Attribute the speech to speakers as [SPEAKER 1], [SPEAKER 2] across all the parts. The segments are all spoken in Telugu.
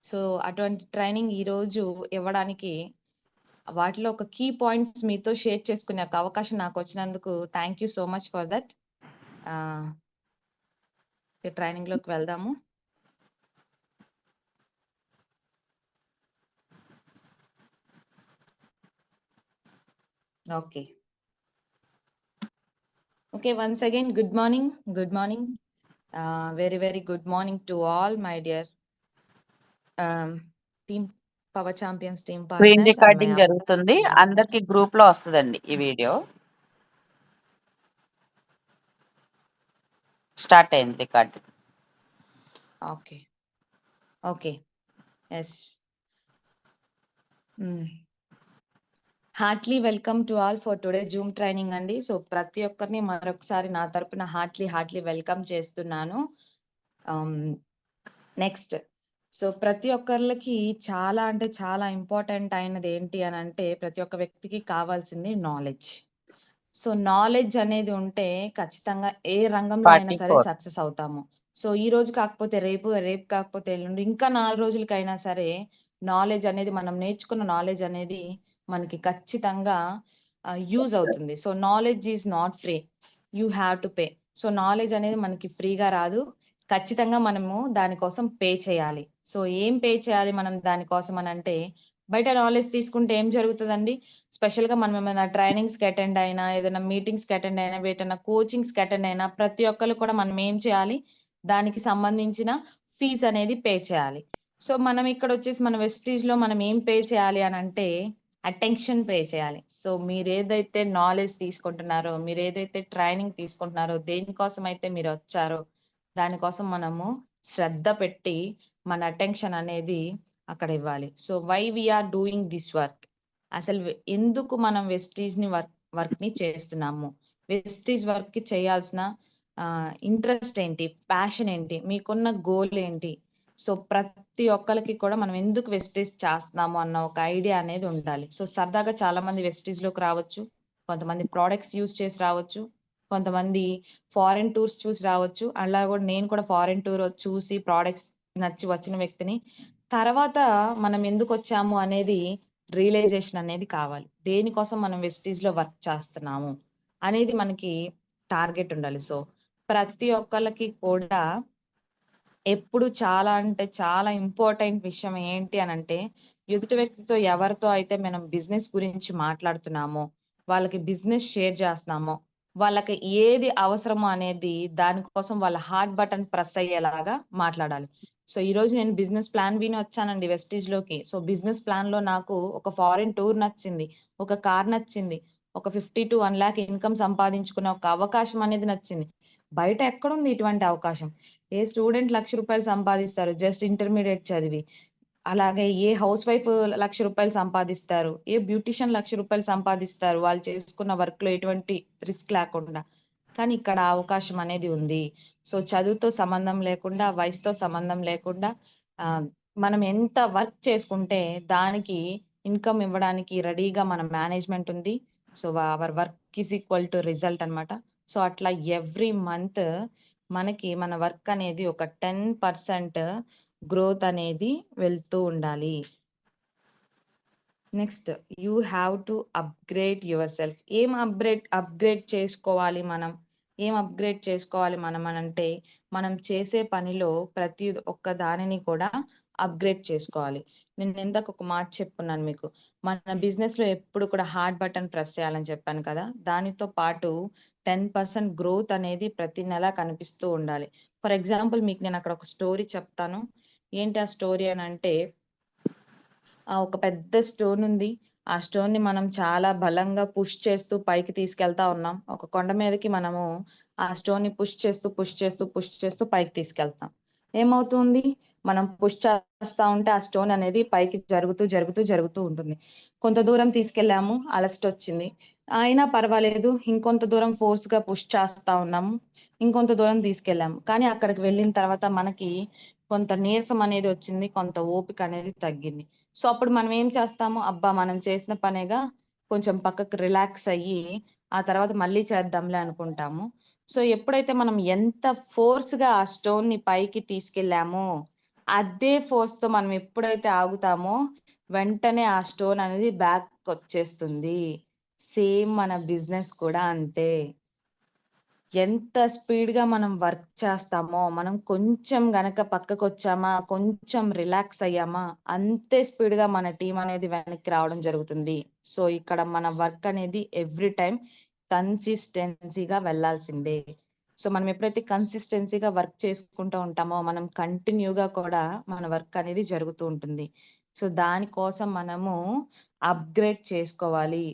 [SPEAKER 1] సో అటువంటి ట్రైనింగ్ ఈరోజు ఇవ్వడానికి వాటిలో ఒక కీ పాయింట్స్ మీతో షేర్ చేసుకునే ఒక అవకాశం నాకు వచ్చినందుకు thank you so much for that. Training లోకి వెళ్దాము. Okay once again good morning very good morning to all my dear team Power Champions team
[SPEAKER 2] screen
[SPEAKER 1] partners.
[SPEAKER 2] Recording జరుగుతుంది, అందరికి గ్రూప్ లో వస్తుందండి ఈ వీడియో. స్టార్ట్ అయింది recording.
[SPEAKER 1] Okay yes heartily welcome to all for today Zoom training అండి. సో ప్రతి ఒక్కరిని మరొకసారి నా తరపున హార్ట్లీ వెల్కమ్ చేస్తున్నాను. నెక్స్ట్ సో ప్రతి ఒక్కరికి చాలా అంటే చాలా ఇంపార్టెంట్ అయినది ఏంటి అని అంటే, ప్రతి ఒక్క వ్యక్తికి కావాల్సింది నాలెడ్జ్. సో నాలెడ్జ్ అనేది ఉంటే ఖచ్చితంగా ఏ రంగంలో అయినా సరే
[SPEAKER 2] 44
[SPEAKER 1] సక్సెస్ అవుతాము. సో ఈ రోజు కాకపోతే రేపు, రేపు కాకపోతే ఎల్లుండి, ఇంకా 4 రోజులకైనా సరే నాలెడ్జ్ అనేది, మనం నేర్చుకున్న నాలెడ్జ్ అనేది మనకి ఖచ్చితంగా యూజ్ అవుతుంది. So knowledge is not free, you have to pay. So knowledge అనేది మనకి ఫ్రీగా రాదు, ఖచ్చితంగా మనము దానికోసం పే చేయాలి. సో ఏం పే చేయాలి మనం దానికోసం అని అంటే, బయట నాలెడ్జ్ తీసుకుంటే ఏం జరుగుతుందండి, స్పెషల్ గా మనం ఏమైనా ట్రైనింగ్స్ కి అటెండ్ అయినా, ఏదైనా మీటింగ్స్ కి అటెండ్ అయినా, ఏదైనా కోచింగ్స్ కి అటెండ్ అయినా, ప్రతి ఒక్కరు కూడా మనం ఏం చేయాలి, దానికి సంబంధించిన ఫీజ్ అనేది పే చేయాలి. సో మనం ఇక్కడ వచ్చేసి మన వెస్టీజ్ లో మనం ఏం పే చేయాలి అని అంటే, అటెన్షన్ పే చేయాలి. సో మీరు ఏదైతే నాలెడ్జ్ తీసుకుంటున్నారో, మీరు ఏదైతే ట్రైనింగ్ తీసుకుంటున్నారో, దేనికోసం అయితే మీరు వచ్చారో దానికోసం మనము శ్రద్ధ పెట్టి మన అటెన్షన్ అనేది అక్కడ ఇవ్వాలి. So why we are doing this work, అసలు ఎందుకు మనం వెస్టీజ్ ని వర్క్ ని చేస్తున్నాము, వెస్టీజ్ వర్క్ కి చేయాల్సిన ఇంట్రెస్ట్ ఏంటి, ప్యాషన్ ఏంటి, మీకున్న గోల్ ఏంటి. సో ప్రతి ఒక్కరికి కూడా మనం ఎందుకు వెస్టీజ్ చేస్తున్నాము అన్న ఒక ఐడియా అనేది ఉండాలి. సో సరదాగా చాలా మంది వెస్టీజ్ లోకి రావచ్చు, కొంతమంది ప్రోడక్ట్స్ యూజ్ చేసి రావచ్చు, కొంతమంది ఫారెన్ టూర్స్ చూసి రావచ్చు. అలా కూడా నేను కూడా ఫారెన్ టూర్ చూసి ప్రోడక్ట్స్ నచ్చి వచ్చిన వ్యక్తిని. తర్వాత మనం ఎందుకు వచ్చాము అనేది రియలైజేషన్ అనేది కావాలి, దేనికోసం మనం వెస్టీజ్ లో వర్క్ చేస్తున్నాము అనేది మనకి టార్గెట్ ఉండాలి. సో ప్రతి ఒక్కరికి కూడా ఎప్పుడు చాలా అంటే చాలా ఇంపార్టెంట్ విషయం ఏంటి అని అంటే, ఎదుటి వ్యక్తితో ఎవరితో అయితే మనం బిజినెస్ గురించి మాట్లాడుతున్నామో, వాళ్ళకి బిజినెస్ షేర్ చేస్తున్నామో, వాళ్ళకి ఏది అవసరమో అనేది దానికోసం వాళ్ళ హార్ట్ బటన్ ప్రెస్ అయ్యేలాగా మాట్లాడాలి. సో ఈ రోజు నేను బిజినెస్ ప్లాన్ విని వచ్చానండి వెస్టీజ్ లోకి. సో బిజినెస్ ప్లాన్ లో నాకు ఒక ఫారిన్ టూర్ నచ్చింది, ఒక కార్ నచ్చింది, ఒక 50 to 1 lakh ఇన్కమ్ సంపాదించుకునే ఒక అవకాశం అనేది నచ్చింది. బయట ఎక్కడుంది ఇటువంటి అవకాశం? ఏ స్టూడెంట్ ₹1,00,000 సంపాదిస్తారు జస్ట్ ఇంటర్మీడియట్ చదివి, అలాగే ఏ హౌస్ వైఫ్ ₹1,00,000 సంపాదిస్తారు, ఏ బ్యూటిషియన్ ₹1,00,000 సంపాదిస్తారు వాళ్ళు చేసుకున్న వర్క్ లో ఎటువంటి రిస్క్ లేకుండా. కానీ ఇక్కడ అవకాశం అనేది ఉంది. సో చదువుతో సంబంధం లేకుండా, వయసుతో సంబంధం లేకుండా మనం ఎంత వర్క్ చేసుకుంటే దానికి ఇన్కమ్ ఇవ్వడానికి రెడీగా మన మేనేజ్మెంట్ ఉంది. So our work is equal to result అన్నమాట. సో అట్లా ఎవ్రీ మంత్ మనకి మన వర్క్ అనేది ఒక 10% గ్రోత్ అనేది వెళ్తూ ఉండాలి. Next you have to upgrade your self. ఏం అప్గ్రేడ్ చేసుకోవాలి మనం, అని అంటే, మనం చేసే పనిలో ప్రతి ఒక్క దానిని కూడా అప్గ్రేడ్ చేసుకోవాలి. నేను ఇందాక ఒక మాట చెప్పుకున్నాను మీకు, మన బిజినెస్ లో ఎప్పుడు కూడా హార్ట్ బటన్ ప్రెస్ చేయాలని చెప్పాను కదా, దానితో పాటు 10% గ్రోత్ అనేది ప్రతి నెల కనిపిస్తూ ఉండాలి. ఫర్ ఎగ్జాంపుల్ మీకు నేను అక్కడ ఒక స్టోరీ చెప్తాను. ఏంటి ఆ స్టోరీ అని అంటే, ఒక పెద్ద స్టోన్ ఉంది, ఆ స్టోన్ ని మనం చాలా బలంగా పుష్ చేస్తూ పైకి తీసుకెళ్తా ఉన్నాం. ఒక కొండ మీదకి మనము ఆ స్టోన్ ని పుష్ చేస్తూ పైకి తీసుకెళ్తాం. ఏమవుతుంది, మనం పుష్ చేస్తా ఉంటే ఆ స్టోన్ అనేది పైకి జరుగుతూ ఉంటుంది. కొంత దూరం తీసుకెళ్ళాము, అలసట వచ్చింది, అయినా పర్వాలేదు, ఇంకొంత దూరం ఫోర్స్ గా పుష్ చేస్తా ఉన్నాము, ఇంకొంత దూరం తీసుకెళ్ళాము. కానీ అక్కడికి వెళ్ళిన తర్వాత మనకి కొంత నీరసం అనేది వచ్చింది, కొంత ఓపిక అనేది తగ్గింది. సో అప్పుడు మనం ఏం చేస్తాము, అబ్బా మనం చేసిన పనేగా, కొంచెం పక్కకు రిలాక్స్ అయ్యి ఆ తర్వాత మళ్ళీ చేద్దాంలే అనుకుంటాము. సో ఎప్పుడైతే మనం ఎంత ఫోర్స్ గా ఆ స్టోన్ ని పైకి తీసుకెళ్ళామో అదే ఫోర్స్‌తో మనం ఎప్పుడైతే ఆగుతామో, వెంటనే ఆ స్టోన్ అనేది బ్యాక్‌కొచ్చేస్తుంది. సేమ్ మన బిజినెస్ కూడా అంతే. ఎంత స్పీడ్‌గా మనం వర్క్ చేస్తామో, మనం కొంచెం గనక పక్కకొచ్చామా, కొంచెం రిలాక్స్ అయ్యామా, అంతే స్పీడ్‌గా మన టీమ్ అనేది వెనక్కి రావడం జరుగుతుంది. సో, ఇక్కడ మన వర్క్ అనేది ఎవ్రీ టైమ్ కన్సిస్టెన్సీగా వెళ్ళాల్సిందే. సో, మనం ఎప్పుడైతే కన్సిస్టెన్సీగా వర్క్ చేసుకుంటూ ఉంటామో, మనం కంటిన్యూగా కూడా మన వర్క్ అనేది జరుగుతూ ఉంటుంది. సో, దానికోసం మనము అప్‌గ్రేడ్ చేసుకోవాలి.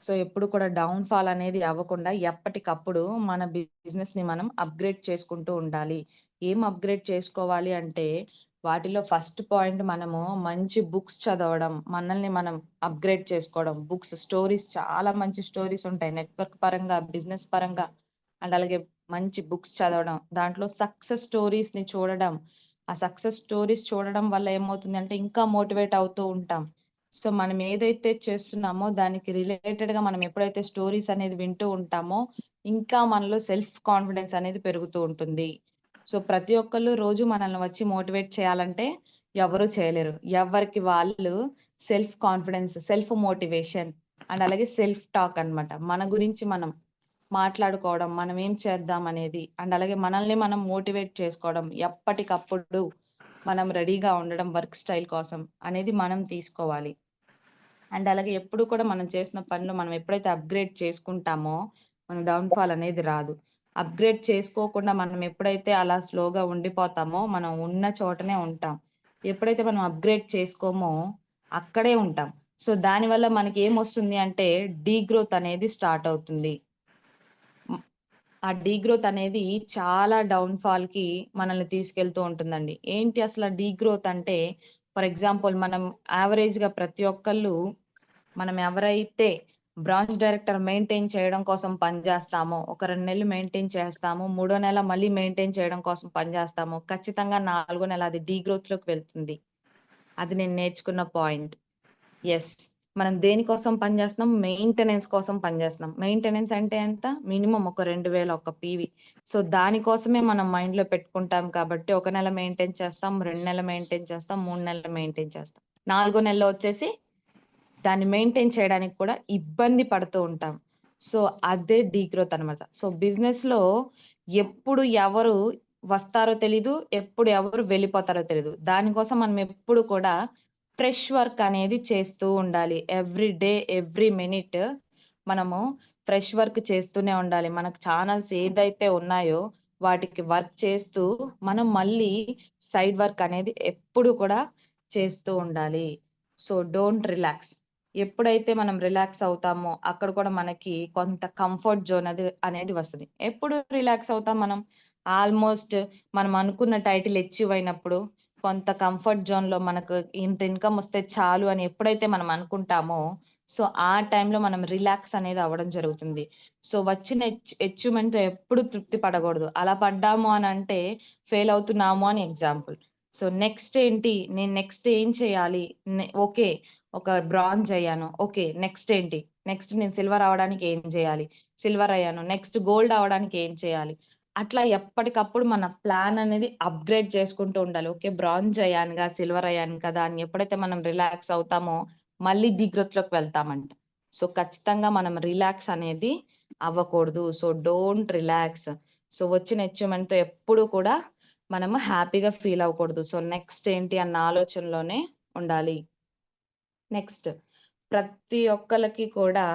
[SPEAKER 1] సో, ఎప్పుడు కూడా డౌన్ ఫాల్ అనేది అవ్వకుండా ఎప్పటికప్పుడు మన బిజినెస్‌ని మనం అప్‌గ్రేడ్ చేసుకుంటూ ఉండాలి. ఏం అప్‌గ్రేడ్ చేసుకోవాలి అంటే, వాటిలో ఫస్ట్ పాయింట్ మనము మంచి బుక్స్ చదవడం, మనల్ని మనం అప్‌గ్రేడ్ చేసుకోవడం. బుక్స్, స్టోరీస్ చాలా మంచి స్టోరీస్ ఉంటాయి. నెట్‌వర్క్ పరంగా, బిజినెస్ పరంగా అండ్ అలాగే మంచి బుక్స్ చదవడం. దాంట్లో సక్సెస్ స్టోరీస్‌ని చూడడం. ఆ సక్సెస్ స్టోరీస్ చూడడం వల్ల ఏమవుతుందంటే, ఇంకా మోటివేట్ అవుతూ ఉంటాం. సో, మనం ఏదైతే చేస్తున్నామో దానికి రిలేటెడ్‌గా మనం ఎప్పుడైతే స్టోరీస్ అనేది వింటూ ఉంటామో, ఇంకా మనలో సెల్ఫ్ కాన్ఫిడెన్స్ అనేది పెరుగుతూ ఉంటుంది. సో, ప్రతి ఒక్కళ్ళు రోజు మనల్ని వచ్చి మోటివేట్ చేయాలంటే ఎవరు చేయలేరు. ఎవరికి వాళ్ళు self confidence, self motivation and అలాగే సెల్ఫ్ టాక్ అన్నమాట. మన గురించి మనం మాట్లాడుకోవడం, మనం ఏం చేద్దాం అనేది అండ్ అలాగే మనల్ని మనం మోటివేట్ చేసుకోవడం, ఎప్పటికప్పుడు మనం రెడీగా ఉండడం వర్క్ స్టైల్ కోసం అనేది మనం తీసుకోవాలి. అండ్ అలాగే ఎప్పుడు కూడా మనం చేసిన పనిలో మనం ఎప్పుడైతే అప్‌గ్రేడ్ చేసుకుంటామో, మన డౌన్ ఫాల్ అనేది రాదు. అప్‌గ్రేడ్ చేసుకోకుండా మనం ఎప్పుడైతే అలా స్లోగా ఉండిపోతామో, మనం ఉన్న చోటనే ఉంటాం. ఎప్పుడైతే మనం అప్‌గ్రేడ్ చేసుకోమో, అక్కడే ఉంటాం. సో, దానివల్ల మనకేమొస్తుంది అంటే, డీగ్రోత్ అనేది స్టార్ట్ అవుతుంది. హ్మ్. ఆ డీగ్రోత్ అనేది చాలా డౌన్ ఫాల్‌కి మనల్ని తీసుకెళ్తూ ఉంటుందండి. ఏంటి అసల డీగ్రోత్ అంటే, ఫర్ ఎగ్జాంపుల్ మనం యావరేజ్‌గా ప్రతి ఒక్కళ్ళు మనం ఎవరైతే బ్రాంచ్ డైరెక్టర్ మెయింటైన్ చేయడం కోసం పని జేస్తామో, ఒక 2 నెలలు మెయింటైన్ చేస్తాము. మూడో నెల మళ్ళీ మెయింటైన్ చేయడం కోసం పని జేస్తాము. ఖచ్చితంగా నాలుగో నెల అది డీగ్రోత్‌లోకి వెళ్తుంది. అది నేను నేర్చుకున్న పాయింట్. యెస్. మనం దేనికోసం పని జేస్తున్నాం? మెయింటెనెన్స్ కోసం పని జేస్తున్నాం. మెయింటెనెన్స్ అంటే ఎంత? మినిమమ్ ఒక 2000 ఒక పీవీ. సో, దానికోసమే మనం మైండ్‌లో పెట్టుకుంటాం కాబట్టి, ఒక నెల మెయింటైన్ చేస్తాం, 2 నెలలు మెయింటైన్ చేస్తాం, 3 నెలలు మెయింటైన్ చేస్తాం. నాలుగో నెలలో వచ్చేసి దాన్ని మెయింటైన్ చేయడానికి కూడా ఇబ్బంది పడుతూ ఉంటాం. సో, అదే డీగ్రోత్ అనమాట. సో, బిజినెస్‌లో ఎప్పుడు ఎవరు వస్తారో తెలీదు. ఎప్పుడు ఎవరు వెళ్ళిపోతారో తెలీదు. దానికోసం మనం ఎప్పుడు కూడా ఫ్రెష్ వర్క్ అనేది చేస్తూ ఉండాలి. ఎవ్రీ డే, ఎవ్రీ మినిట్ మనము ఫ్రెష్ వర్క్ చేస్తూనే ఉండాలి. మనకు ఛానెల్స్ ఏదైతే ఉన్నాయో వాటికి వర్క్ చేస్తూ మనం మళ్ళీ సైడ్ వర్క్ అనేది ఎప్పుడు కూడా చేస్తూ ఉండాలి. So, don't relax. ఎప్పుడైతే మనం రిలాక్స్ అవుతామో, అక్కడ కూడా మనకి కొంత కంఫర్ట్ జోన్ అనేది వస్తది. ఎప్పుడు రిలాక్స్ అవుతాం మనం? ఆల్‌మోస్ట్ మనం అనుకున్న టైటిల్ అచీవ్ అయినప్పుడు, కొంత కంఫర్ట్ జోన్‌లో మనకు ఇంత ఇన్‌కమ్ వస్తే చాలు అని ఎప్పుడైతే మనం అనుకుంటామో, సో, ఆ టైంలో మనం రిలాక్స్ అనేది అవ్వడం జరుగుతుంది. సో, వచ్చిన అచీవ్‌మెంట్‌తో ఎప్పుడు తృప్తి పడకూడదు. అలా పడ్డాము అనంటే ఫెయిల్ అవుతున్నాము అని ఎగ్జాంపుల్. సో, నెక్స్ట్ ఏంటి? నేను నెక్స్ట్ ఏం చేయాలి? ఓకే. ఒక బ్రాంజ్ అయ్యాను. ఓకే. నెక్స్ట్ ఏంటి? నెక్స్ట్ నేను సిల్వర్ అవ్వడానికి ఏం చేయాలి? సిల్వర్ అయ్యాను. నెక్స్ట్ గోల్డ్ అవ్వడానికి ఏం చేయాలి? అట్లా ఎప్పటికప్పుడు మన ప్లాన్ అనేది అప్‌గ్రేడ్ చేసుకుంటూ ఉండాలి. ఓకే. బ్రాంజ్ అయ్యానుగా, సిల్వర్ అయ్యాను కదా! అని ఎప్పుడైతే మనం రిలాక్స్ అవుతామో, మళ్ళీ డీగ్రోత్‌లోకి వెళ్తామంట. సో, ఖచ్చితంగా మనం రిలాక్స్ అనేది అవ్వకూడదు. So, don't relax. సో, వచ్చిన అచీవ్‌మెంట్‌తో ఎప్పుడు కూడా మనము హ్యాపీగా ఫీల్ అవ్వకూడదు. సో, నెక్స్ట్ ఏంటి అన్న ఆలోచనలోనే ఉండాలి. నెక్స్ట్ ప్రతి ఒక్కళ్ళకి కూడా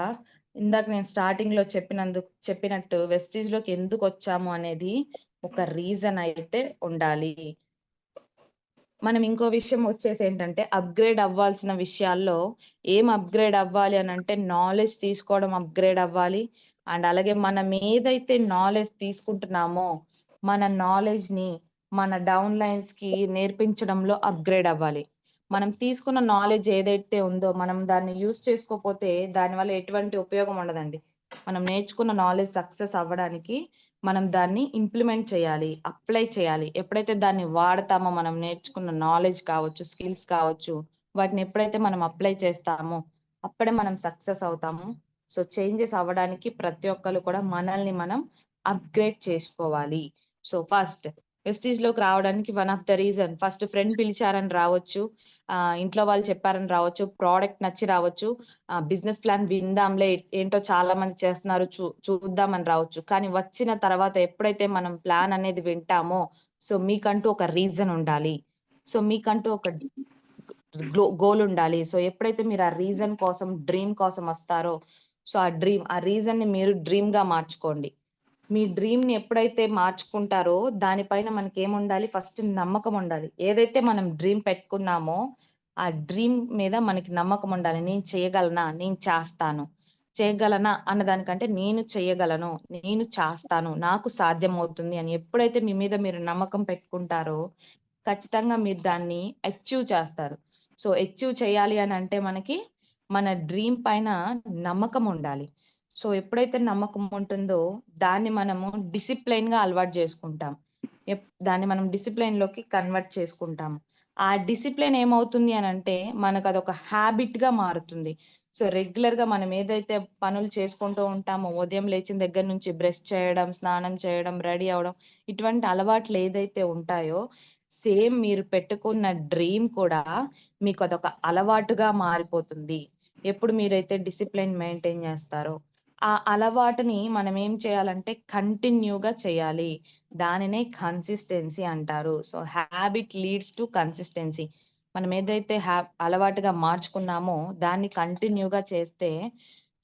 [SPEAKER 1] ఇందాక నేను స్టార్టింగ్‌లో చెప్పినట్టు వెస్టీజ్‌లోకి ఎందుకొచ్చాము అనేది ఒక రీజన్ అయితే ఉండాలి. మనం ఇంకో విషయం వచ్చేసి ఏంటంటే, అప్‌గ్రేడ్ అవ్వాల్సిన విషయాల్లో ఏం అప్‌గ్రేడ్ అవ్వాలి అనంటే, నాలెడ్జ్ తీసుకోవడం అప్‌గ్రేడ్ అవ్వాలి. అండ్ అలాగే మనం ఏదైతే నాలెడ్జ్ తీసుకుంటున్నామో, మన నాలెడ్జ్‌ని మన డౌన్ లైన్స్‌కి నేర్పించడంలో అప్‌గ్రేడ్ అవ్వాలి. మనం తీసుకున్న నాలెడ్జ్ ఏదైతే ఉందో, మనం దాన్ని యూజ్ చేసుకోపోతే దానివల్ల ఎటువంటి ఉపయోగం ఉండదండి. మనం నేర్చుకున్న నాలెడ్జ్ సక్సెస్ అవ్వడానికి మనం దాన్ని ఇంప్లిమెంట్ చేయాలి. అప్లై చేయాలి. ఎప్పుడైతే దాన్ని వాడతామో మనం నేర్చుకున్న నాలెడ్జ్ కావచ్చు, స్కిల్స్ కావచ్చు, వాటిని ఎప్పుడైతే మనం అప్లై చేస్తామో, అప్పుడే మనం సక్సెస్ అవుతాము. సో, చేంజెస్ అవ్వడానికి ప్రతి ఒక్కళ్ళు కూడా మనల్ని మనం అప్‌గ్రేడ్ చేసుకోవాలి. సో, ఫస్ట్ వెస్టీజ్‌లోకి రావడానికి one of the reason first friend పిలిచారని రావచ్చు. ఇంట్లో వాళ్ళు చెప్పారని రావచ్చు. ప్రొడక్ట్ నచ్చి రావచ్చు. బిజినెస్ ప్లాన్ విందాంలే ఏంటో చాలా మంది చేస్తున్నారు చూద్దామని రావచ్చు. కానీ వచ్చిన తర్వాత ఎప్పుడైతే మనం ప్లాన్ అనేది వింటామో, సో మీకంటూ ఒక రీజన్ ఉండాలి. సో మీకంటూ ఒక గోల్ ఉండాలి. సో ఎప్పుడైతే మీరు ఆ రీజన్ కోసం, డ్రీమ్ కోసం వస్తారో, సో ఆ రీజన్‌ని మీరు డ్రీమ్‌గా మార్చుకోండి. మీ డ్రీమ్‌ని ఎప్పుడైతే మార్చుకుంటారో దానిపైన మనకేముండాలి? ఫస్ట్ నమ్మకం ఉండాలి. ఏదైతే మనం డ్రీమ్ పెట్టుకున్నామో, ఆ డ్రీమ్ మీద మనకి నమ్మకం ఉండాలి. నేను చేయగలనా? నేను చేస్తాను. చేయగలనా అన్న దానికంటే నేను చేయగలను. నేను చేస్తాను. నాకు సాధ్యమవుతుంది అని ఎప్పుడైతే మీ మీద మీరు నమ్మకం పెట్టుకుంటారో, ఖచ్చితంగా మీరు దాన్ని అచీవ్ చేస్తారు. సో, అచీవ్ చేయాలి అనంటే మనకి మన డ్రీమ్ పైన నమ్మకం ఉండాలి. సో, ఎప్పుడైతే నమ్మకం ఉంటుందో దాన్ని మనము డిసిప్లైన్‌గా అలవాటు జేసుకుంటాం. దాన్ని మనం డిసిప్లైన్‌లోకి కన్వర్ట్ చేసుకుంటాము. ఆ డిసిప్లైన్ ఏమవుతుంది అనంటే మనకదొక హాబిట్‌గా మారుతుంది. సో, రెగ్యులర్‌గా మనం ఏదైతే పనులు చేసుకుంటూ ఉంటామో ఉదయం లేచిన దగ్గర నుంచి బ్రష్ చేయడం, స్నానం చేయడం, రెడీ అవ్వడం ఇటువంటి అలవాట్లు ఏదైతే ఉంటాయో సేమ్ మీరు పెట్టుకున్న డ్రీమ్ కూడా మీకదొక అలవాటుగా మారిపోతుంది. ఎప్పుడు మీరైతే డిసిప్లైన్ మెయింటైన్ జేస్తారో. ఆ అలవాటుని మనం ఏం చేయాలంటే కంటిన్యూగా చేయాలి. దానినే కన్సిస్టెన్సీ అంటారు. So, habit leads to consistency. మనం ఏదైతే అలవాటుగా మార్చుకున్నామో దాన్ని కంటిన్యూగా చేస్తే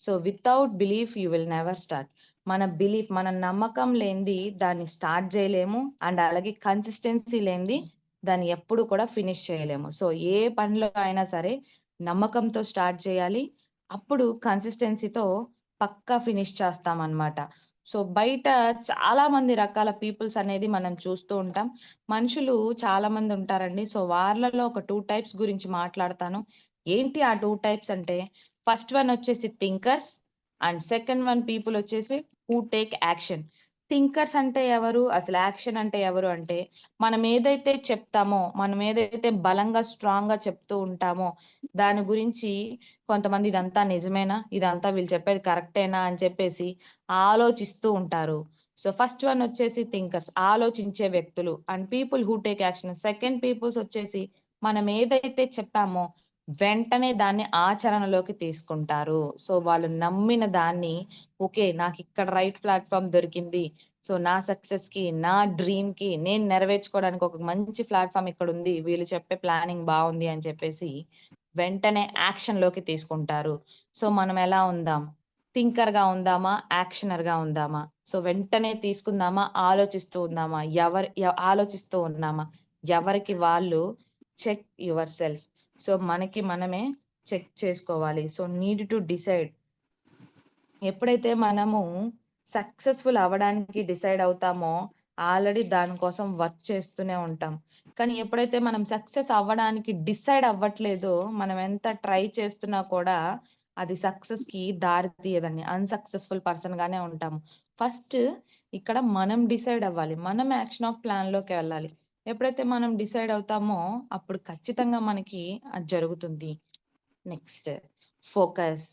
[SPEAKER 1] so, without belief you will never start. మన నమ్మకం లేనిది దాన్ని స్టార్ట్ జేయలేము. అండ్ అలాగే కన్సిస్టెన్సీ లేనిది దాన్ని ఎప్పుడు కూడా ఫినిష్ చేయలేము. సో, ఏ పనిలో అయినా సరే నమ్మకంతో స్టార్ట్ చేయాలి. అప్పుడు కన్సిస్టెన్సీతో పక్కా ఫినిష్ చేస్తామనమాట. సో, బయట చాలా మంది రకాల పీపుల్స్ అనేది మనం చూస్తూ ఉంటాం. మనుషులు చాలా మంది ఉంటారండి. సో, వాళ్ళలో ఒక 2 టైప్స్ గురించి మాట్లాడతాను. ఏంటి ఆ 2 టైప్స్ అంటే, ఫస్ట్ వన్ వచ్చేసి thinkers and second one people వచ్చేసి హూ టేక్ యాక్షన్. థింకర్స్ అంటే ఎవరు? అసలు యాక్షన్ అంటే ఎవరు అంటే, మనం ఏదైతే చెప్తామో, మనం ఏదైతే బలంగా, స్ట్రాంగ్‌గా చెప్తూ ఉంటామో, దాని గురించి కొంతమంది ఇదంతా నిజమేనా? ఇదంతా వీళ్ళు చెప్పేది కరెక్టేనా? అని చెప్పేసి ఆలోచిస్తూ ఉంటారు. సో, ఫస్ట్ వన్ వచ్చేసి థింకర్స్ ఆలోచించే వ్యక్తులు. And people who take action. Second peoples వచ్చేసి మనం ఏదైతే చెప్పామో వెంటనే దాన్ని ఆచరణలోకి తీసుకుంటారు. సో, వాళ్ళు నమ్మిన దాన్ని ఓకే. నాకిక్కడ రైట్ ప్లాట్‌ఫార్మ్ దొరికింది. సో, నా సక్సెస్‌కి, నా డ్రీమ్‌కి నేను నెరవేర్చుకోవడానికి ఒక మంచి ప్లాట్‌ఫార్మ్ ఇక్కడుంది. వీళ్ళు చెప్పే ప్లానింగ్ బావుంది అని చెప్పేసి వెంటనే యాక్షన్‌లోకి తీసుకుంటారు. సో, మనం ఎలా ఉందాం? థింకర్‌గా ఉందామా? యాక్షనర్‌గా ఉందామా? సో, వెంటనే తీసుకుందామా? ఆలోచిస్తూ ఉందామా? ఆలోచిస్తూ ఉన్నామా? ఎవరికి వాళ్ళు చెక్ యువర్ సెల్ఫ్. సో, మనకి మనమే చెక్ చేసుకోవాలి. So, need to decide. ఎప్పుడైతే మనము సక్సెస్‌ఫుల్ అవ్వడానికి డిసైడ్ అవుతామో, ఆల్రెడీ దాని కోసం వర్క్ చేస్తూనే ఉంటాం. కానీ ఎప్పుడైతే మనం సక్సెస్ అవ్వడానికి డిసైడ్ అవ్వట్లేదో, మనం ఎంత ట్రై చేస్తున్నా కూడా అది సక్సెస్‌కి దారి తీయదండి. అన్‌సక్సెస్‌ఫుల్ పర్సన్‌గానే ఉంటాము. ఫస్ట్ ఇక్కడ మనం డిసైడ్ అవ్వాలి. మనం యాక్షన్ ఆఫ్ ప్లాన్‌లోకి వెళ్ళాలి. ఎప్పుడైతే మనం డిసైడ్ అవుతామో, అప్పుడు ఖచ్చితంగా మనకి అది జరుగుతుంది. Next focus.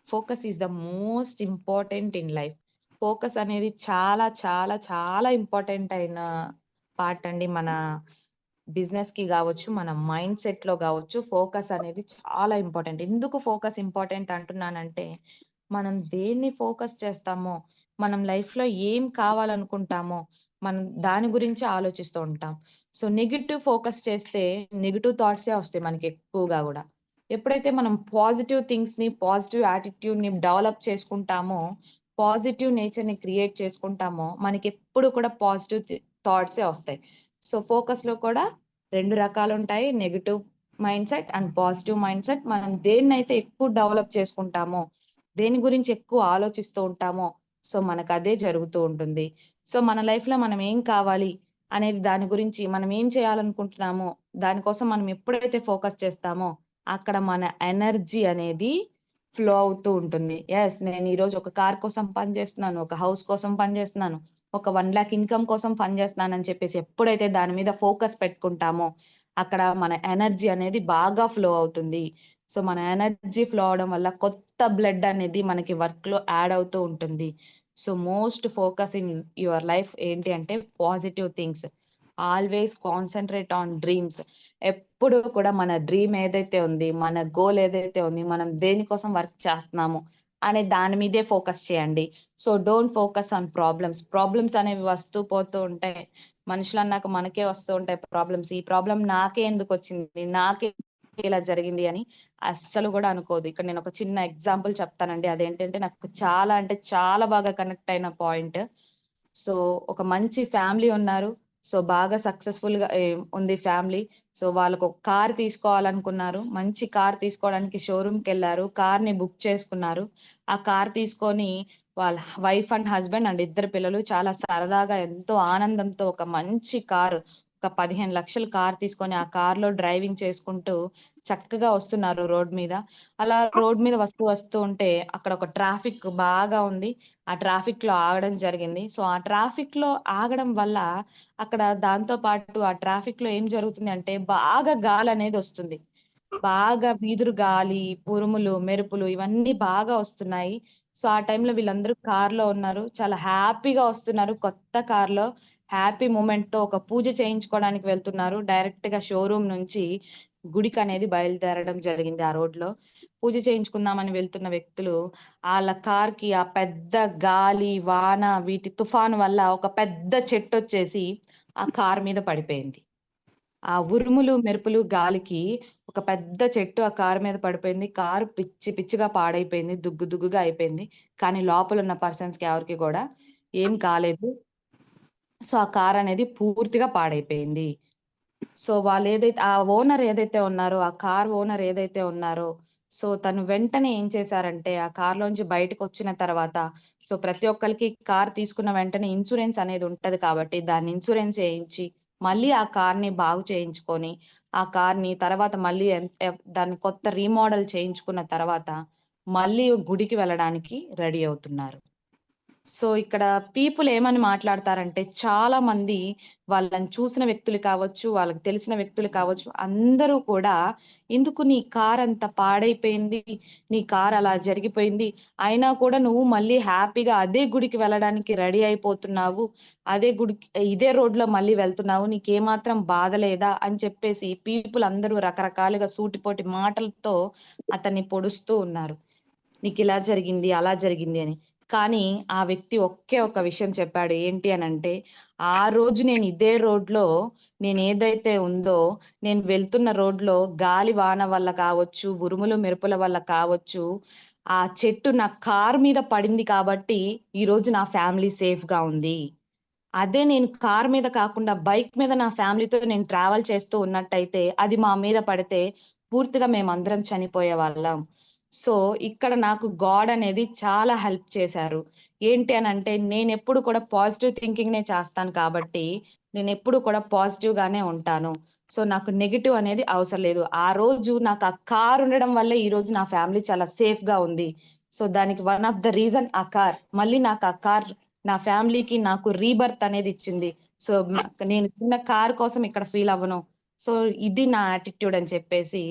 [SPEAKER 1] Focus is the most important in life. Focus అనేది చాలా, చాలా, చాలా ఇంపార్టెంట్ అయిన పార్ట్ అండి. మన బిజినెస్‌కి గావచ్చు, మన మైండ్ సెట్‌లో గావచ్చు, ఫోకస్ అనేది చాలా ఇంపార్టెంట్. ఎందుకు ఫోకస్ ఇంపార్టెంట్ అంటున్నానంటే, మనం దేన్ని ఫోకస్ చేస్తామో, మనం లైఫ్‌లో ఏం కావాలనుకుంటామో, మనం దాని గురించి ఆలోచిస్తూ ఉంటాం. సో, నెగెటివ్ ఫోకస్ చేస్తే నెగెటివ్ థాట్సే వస్తాయి మనకెక్కువగా గూడా. ఎప్పుడైతే మనం పాజిటివ్ థింగ్స్‌ని, పాజిటివ్ యాటిట్యూడ్‌ని డెవలప్ చేసుకుంటామో, పాజిటివ్ నేచర్‌ని క్రియేట్ చేసుకుంటామో, మనకెప్పుడు కూడా పాజిటివ్ థాట్సే వస్తాయి. సో, ఫోకస్‌లో కూడా 2 రకాలుంటాయి. Negative mindset and positive mindset. మనం దేన్నైతే ఎక్కువ డెవలప్ చేసుకుంటామో, దేని గురించి ఎక్కువ ఆలోచిస్తూ ఉంటామో, సో, మనకదే జరుగుతూ ఉంటుంది. సో, మన లైఫ్‌లో మనం ఏం కావాలి అనేది దాని గురించి మనం ఏం చేయాలనుకుంటున్నామో, దాని కోసం మనం ఎప్పుడైతే ఫోకస్ చేస్తామో అక్కడ మన ఎనర్జీ అనేది ఫ్లో అవుతూ ఉంటుంది. యెస్. నేను ఈరోజు ఒక కార్ కోసం పని చేస్తున్నాను. ఒక హౌస్ కోసం పని చేస్తున్నాను. ఒక 1,00,000 ఇన్‌కమ్ కోసం పని చేస్తున్నానని చెప్పేసి ఎప్పుడైతే దాని మీద ఫోకస్ పెట్టుకుంటామో, అక్కడ మన ఎనర్జీ అనేది బాగా ఫ్లో అవుతుంది. సో, మన ఎనర్జీ ఫ్లో అవ్వడం వల్ల కొత్త బ్లడ్ అనేది మనకి వర్క్‌లో యాడ్ అవుతూ ఉంటుంది. So, most focus in your life ఏంటి అంటే positive things. Always concentrate on dreams. ఎప్పుడు కూడా మన డ్రీమ్ ఏదైతే ఉంది, మన గోల్ ఏదైతే ఉంది, మనం దేనికోసం వర్క్ చేస్తున్నాము అనే దాని మీదే ఫోకస్ చేయండి. So don't focus on problems. Problems అనేవి వస్తూ పోతూ ఉంటాయి. మనుషులన్నాక మనకే వస్తూ ఉంటాయి ప్రాబ్లమ్స్. ఈ ప్రాబ్లమ్ నాకే ఎందుకొచ్చింది? నాకే ఇలా జరిగింది అని అస్సలు గూడా అనుకోదు. ఇక్కడ నేనొక చిన్న ఎగ్జాంపుల్ చెప్తానండి. అదేంటంటే నాకు చాలా అంటే చాలా బాగా కనెక్ట్ అయిన పాయింట్. సో ఒక మంచి ఫ్యామిలీ ఉన్నారు. సో బాగా సక్సెస్‌ఫుల్‌గా ఉంది ఫ్యామిలీ. సో వాళ్ళకొక కార్ తీసుకోవాలనుకున్నారు. మంచి కార్ తీసుకోవడానికి షోరూమ్‌కెళ్లారు. కార్‌ని బుక్ చేసుకున్నారు. ఆ కార్ తీసుకొని వాళ్ళ వైఫ్ అండ్ హస్బెండ్ అండ్ ఇద్దరు పిల్లలు చాలా సరదాగా ఎంతో ఆనందంతో ఒక మంచి కారు, ఒక 15,00,000 కార్ తీసుకొని ఆ కార్‌లో డ్రైవింగ్ చేసుకుంటూ చక్కగా వస్తున్నారు రోడ్ మీద. అలా రోడ్ మీద వస్తూ ఉంటే అక్కడ ఒక ట్రాఫిక్ బాగా ఉంది. ఆ ట్రాఫిక్‌లో ఆగడం జరిగింది. సో ఆ ట్రాఫిక్‌లో ఆగడం వల్ల అక్కడ దాంతో పాటు ఆ ట్రాఫిక్‌లో ఏం జరుగుతుంది అంటే బాగా గాలనేదొస్తుంది. బాగా వీదురు గాలి, ఉరుములు, మెరుపులు ఇవన్నీ బాగా వస్తున్నాయి. సో ఆ టైంలో వీళ్ళందరూ కార్‌లో ఉన్నారు. చాలా హ్యాపీగా వస్తున్నారు కొత్త కార్‌లో. హ్యాపీ మూమెంట్‌తో ఒక పూజ చేయించుకోవడానికి వెళ్తున్నారు. డైరెక్ట్‌గా షోరూమ్ నుంచి గుడికనేది బయలుదేరడం జరిగింది ఆ రోడ్‌లో. పూజ చేయించుకుందామని వెళ్తున్న వ్యక్తులు ఆళ్ళ కార్‌కి ఆ పెద్ద గాలి, వాన వీటి తుఫాను వల్ల ఒక పెద్ద చెట్టొచ్చేసి ఆ కారు మీద పడిపోయింది. ఆ ఉరుములు, మెరుపులు, గాలికి ఒక పెద్ద చెట్టు ఆ కారు మీద పడిపోయింది. కారు పిచ్చి పిచ్చిగా పాడైపోయింది. దుగ్గు దుగ్గుగా అయిపోయింది. కానీ లోపలున్న పర్సన్స్‌కి ఎవరికీ గూడా ఏం కాలేదు. సో, ఆ కారనేది పూర్తిగా పాడైపోయింది. సో, ఆ ఓనర్ ఏదైతే ఉన్నారో, ఆ కార్ ఓనర్ ఏదైతే ఉన్నారో, సో, తను వెంటనే ఏం చేశారంటే, ఆ కార్‌లోంచి బయటకొచ్చిన తర్వాత, సో, ప్రతి ఒక్కళ్ళకి కార్ తీసుకున్న వెంటనే ఇన్స్యూరెన్స్ అనేది ఉంటది కాబట్టి, దాన్ని ఇన్స్యూరెన్స్ చేయించి, మళ్ళీ ఆ కార్‌ని బాగు చేయించుకొని, ఆ కార్‌ని తర్వాత మళ్ళీ దాన్ని కొత్త రీమోడల్ చేయించుకున్న తర్వాత, మళ్ళీ గుడికి వెళ్ళడానికి రెడీ అవుతున్నారు. సో, ఇక్కడ పీపుల్ ఏమని మాట్లాడతారంటే, చాలా మంది వాళ్ళని చూసిన వ్యక్తులు కావచ్చు, వాళ్ళకి తెలిసిన వ్యక్తులు కావచ్చు, అందరూ కూడా "ఎందుకు నీ కారంత పాడైపోయింది? నీ కార్ అలా జరిగిపోయింది. అయినా కూడా నువ్వు మళ్ళీ హ్యాపీగా అదే గుడికి వెళ్ళడానికి రెడీ అయిపోతున్నావు. అదే గుడికి ఇదే రోడ్‌లో మళ్ళీ వెళ్తున్నావు. నీకేమాత్రం బాధ లేదా?" అని చెప్పేసి పీపుల్ అందరూ రకరకాలుగా సూటిపోటి మాటలతో అతన్ని పొడుస్తూ ఉన్నారు. నీకిలా జరిగింది, అలా జరిగింది అని. కానీ ఆ వ్యక్తి ఒకే ఒక్క విషయం చెప్పాడు. ఏంటి అనంటే, "ఆ రోజు నేను ఇదే రోడ్‌లో నేనేదైతే ఉందో, నేను వెళ్తున్న రోడ్‌లో గాలి, వాన వల్ల కావచ్చు, ఉరుములు, మెరుపుల వల్ల కావచ్చు, ఆ చెట్టు నా కారు మీద పడింది కాబట్టి, ఈరోజు నా ఫ్యామిలీ సేఫ్‌గా ఉంది. అదే నేను కారు మీద కాకుండా బైక్ మీద నా ఫ్యామిలీతో నేను ట్రావెల్ చేస్తూ ఉన్నట్టయితే, అది మా మీద పడితే పూర్తిగా మేమందరం చనిపోయేవాళ్ళం. సో, ఇక్కడ నాకు గాడ్ అనేది చాలా హెల్ప్ చేశారు. ఏంటి అనంటే, నేనెప్పుడు కూడా పాజిటివ్ థింకింగ్‌నే చేస్తాను కాబట్టి, నేనెప్పుడు కూడా పాజిటివ్‌గానే ఉంటాను. సో, నాకు నెగెటివ్ అనేది అవసరం లేదు. ఆ రోజు నాకు ఆ కార్ ఉండడం వల్లే ఈరోజు నా ఫ్యామిలీ చాలా సేఫ్‌గా ఉంది. సో, దానికి వన్ ఆఫ్ ద రీజన్ ఆ కార్. మళ్ళీ నాకు ఆ కార్ నా ఫ్యామిలీకి నాకు రీబర్త్ అనేది ఇచ్చింది. సో, నేను చిన్న కార్ కోసం ఇక్కడ ఫీల్ అవ్వను. సో, ఇది నా యాటిట్యూడ్ అని చెప్పేసి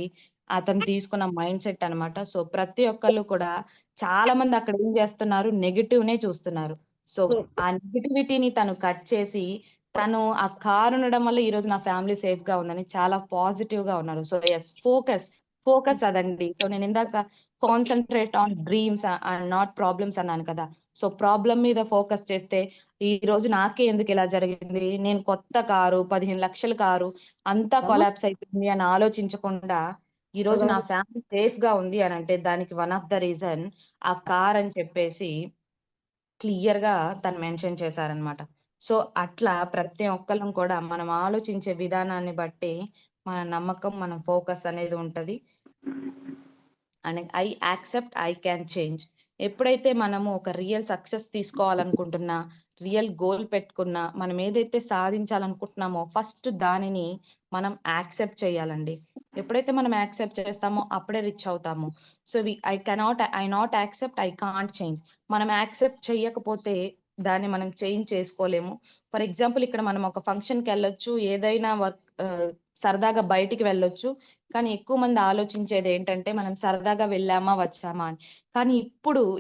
[SPEAKER 1] అతను తీసుకున్న మైండ్‌సెట్ అన్నమాట. సో, ప్రతి ఒక్కళ్ళు కూడా చాలా మంది అక్కడ ఏం చేస్తున్నారు నెగెటివ్‌నే చూస్తున్నారు. సో, ఆ నెగటివిటీని తను కట్ చేసి తను ఆ కార్ ఉండడం వల్ల ఈరోజు నా ఫ్యామిలీ సేఫ్‌గా ఉందని చాలా పాజిటివ్‌గా ఉన్నారు. సో, యెస్ ఫోకస్ అదండి. సో, నేనిందాక concentrate on dreams and not problems అన్నాను కదా! సో, ప్రాబ్లమ్ మీద ఫోకస్ చేస్తే, ఈరోజు నాకే ఎందుకిలా జరిగింది? నేను కొత్త కారు, 15,00,000 కారు అంతా కొలాప్స్ అయిపోయింది అని ఆలోచించకుండా, ఈరోజు నా ఫ్యామిలీ సేఫ్‌గా ఉంది అనంటే, దానికి వన్ ఆఫ్ ద రీజన్ ఆ కార్ అని చెప్పేసి క్లియర్‌గా తను మెన్షన్ చేశారనమాట. సో, అట్లా ప్రతి ఒక్కళ్ళం కూడా మనం ఆలోచించే విధానాన్ని బట్టి, మన నమ్మకం, మన ఫోకస్ అనేది ఉంటది. And I accept, I can change. ఎప్పుడైతే మనము ఒక రియల్ సక్సెస్ తీసుకోవాలనుకుంటున్నా, రియల్ గోల్ పెట్టుకున్నా, మనం ఏదైతే సాధించాలనుకుంటున్నామో ఫస్ట్ దానిని మనం యాక్సెప్ట్ చేయాలండి. ఎప్పుడైతే మనం యాక్సెప్ట్ చేస్తామో అప్పుడే రిచ్ అవుతాము. So, I not accept, I can't change. మనం యాక్సెప్ట్ చెయ్యకపోతే దాన్ని మనం చేంజ్ చేసుకోలేము. ఫర్ ఎగ్జాంపుల్ ఇక్కడ మనం ఒక ఫంక్షన్‌కెళ్ళొచ్చు. ఏదైనా సరదాగా బయటికి వెళ్ళొచ్చు. కానీ ఎక్కువ మంది ఆలోచించేదేంటంటే, మనం సరదాగా వెళ్ళామా, వచ్చామా అని. కానీ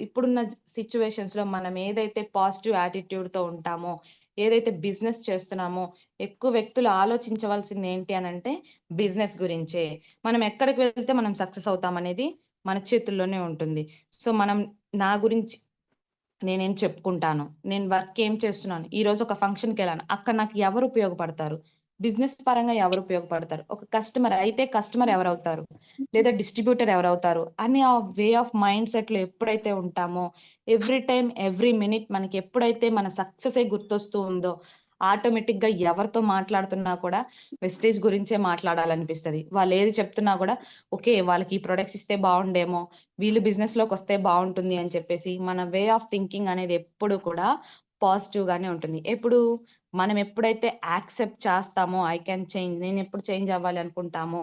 [SPEAKER 1] ఇప్పుడున్న సిట్యుయేషన్స్‌లో మనం ఏదైతే పాజిటివ్ యాటిట్యూడ్‌తో ఉంటామో, ఏదైతే బిజినెస్ చేస్తున్నామో ఎక్కువ వ్యక్తులు ఆలోచించవలసింది ఏంటి అనంటే బిజినెస్ గురించే. మనం ఎక్కడికి వెళ్తే మనం సక్సెస్ అవుతాం అనేది మన చేతుల్లోనే ఉంటుంది. సో, నా గురించి నేనేం చెప్పుకుంటాను. నేను వర్క్ ఏం చేస్తున్నాను. ఈరోజు ఒక ఫంక్షన్‌కెళ్ళాను. అక్కడ నాకు ఎవరు ఉపయోగపడతారు? బిజినెస్ పరంగా ఎవరు ఉపయోగపడతారు? ఒక కస్టమర్ అయితే కస్టమర్ ఎవరవుతారు? లేదా డిస్ట్రిబ్యూటర్ ఎవరవుతారు? అని ఆ వే ఆఫ్ మైండ్ సెట్‌లో ఎప్పుడైతే ఉంటామో, ఎవ్రీ టైమ్, ఎవ్రీ మినిట్ మనకి ఎప్పుడైతే మన సక్సెసే గుర్తొస్తూ ఉందో, ఆటోమేటిక్‌గా ఎవరితో మాట్లాడుతున్నా కూడా వెస్టేజ్ గురించే మాట్లాడాలనిపిస్తది. వాళ్ళేది చెప్తున్నా గూడా ఓకే. వాళ్ళకి ఈ ప్రొడక్ట్స్ ఇస్తే బావుండేమో, వీళ్ళు బిజినెస్‌లోకొస్తే బావుంటుంది అని చెప్పేసి, మన వే ఆఫ్ థింకింగ్ అనేది ఎప్పుడు కూడా పాజిటివ్‌గానే ఉంటుంది. మనం ఎప్పుడైతే యాక్సెప్ట్ చేస్తామో, ఐ క్యాన్ చేంజ్, నేనెప్పుడు చేంజ్ అవ్వాలి అనుకుంటామో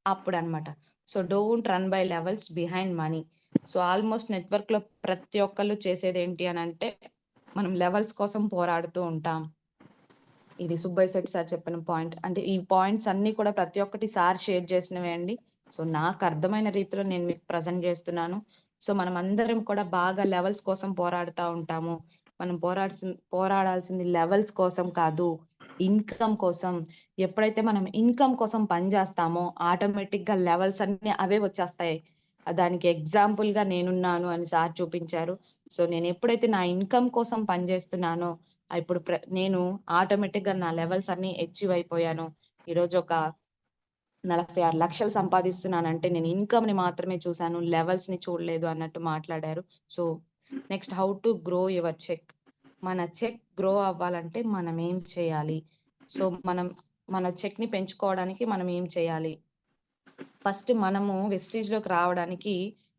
[SPEAKER 1] అప్పుడనమాట. So, don't run by levels behind money. So, almost నెట్‌వర్క్‌లో ప్రతి ఒక్కళ్ళు చేసేదేంటి అనంటే, మనం లెవెల్స్ కోసం పోరాడుతూ ఉంటాం. ఇది సుబ్బయ్య శెట్టి సార్ చెప్పిన పాయింట్. అంటే ఈ పాయింట్స్ అన్నీ కూడా ప్రతి ఒక్కటి సార్ షేర్ చేసినవే అండి. సో, నాకు అర్థమైన రీతిలో నేను మీకు ప్రెజెంట్ చేస్తున్నాను. సో, మనమందరం కూడా బాగా లెవెల్స్ కోసం పోరాడుతా ఉంటాము. మనం పోరాడాల్సింది లెవెల్స్ కోసం కాదు, ఇన్‌కమ్ కోసం. ఎప్పుడైతే మనం ఇన్‌కమ్ కోసం పని చేస్తామో ఆటోమేటిక్‌గా లెవెల్స్ అన్నీ అవే వచ్చేస్తాయి. దానికి ఎగ్జాంపుల్‌గా నేనున్నాను అని సార్ చూపించారు. సో, నేనెప్పుడైతే నా ఇన్‌కమ్ కోసం పని చేస్తున్నానో ఇప్పుడు నేను ఆటోమేటిక్‌గా నా లెవెల్స్ అన్నీ అచీవ్ అయిపోయాను. ఈరోజు ఒక 46 లక్షలు సంపాదిస్తున్నానంటే నేను ఇన్‌కమ్‌ని మాత్రమే చూసాను. లెవెల్స్‌ని చూడలేదు అన్నట్టు మాట్లాడారు. So, next how to grow your cheque. మన చెక్ గ్రో అవ్వాలంటే మనం ఏం చేయాలి? సో, మన చెక్‌ని పెంచుకోవడానికి మనం ఏం చేయాలి? ఫస్ట్ మనము వెస్టీజ్‌లోకి రావడానికి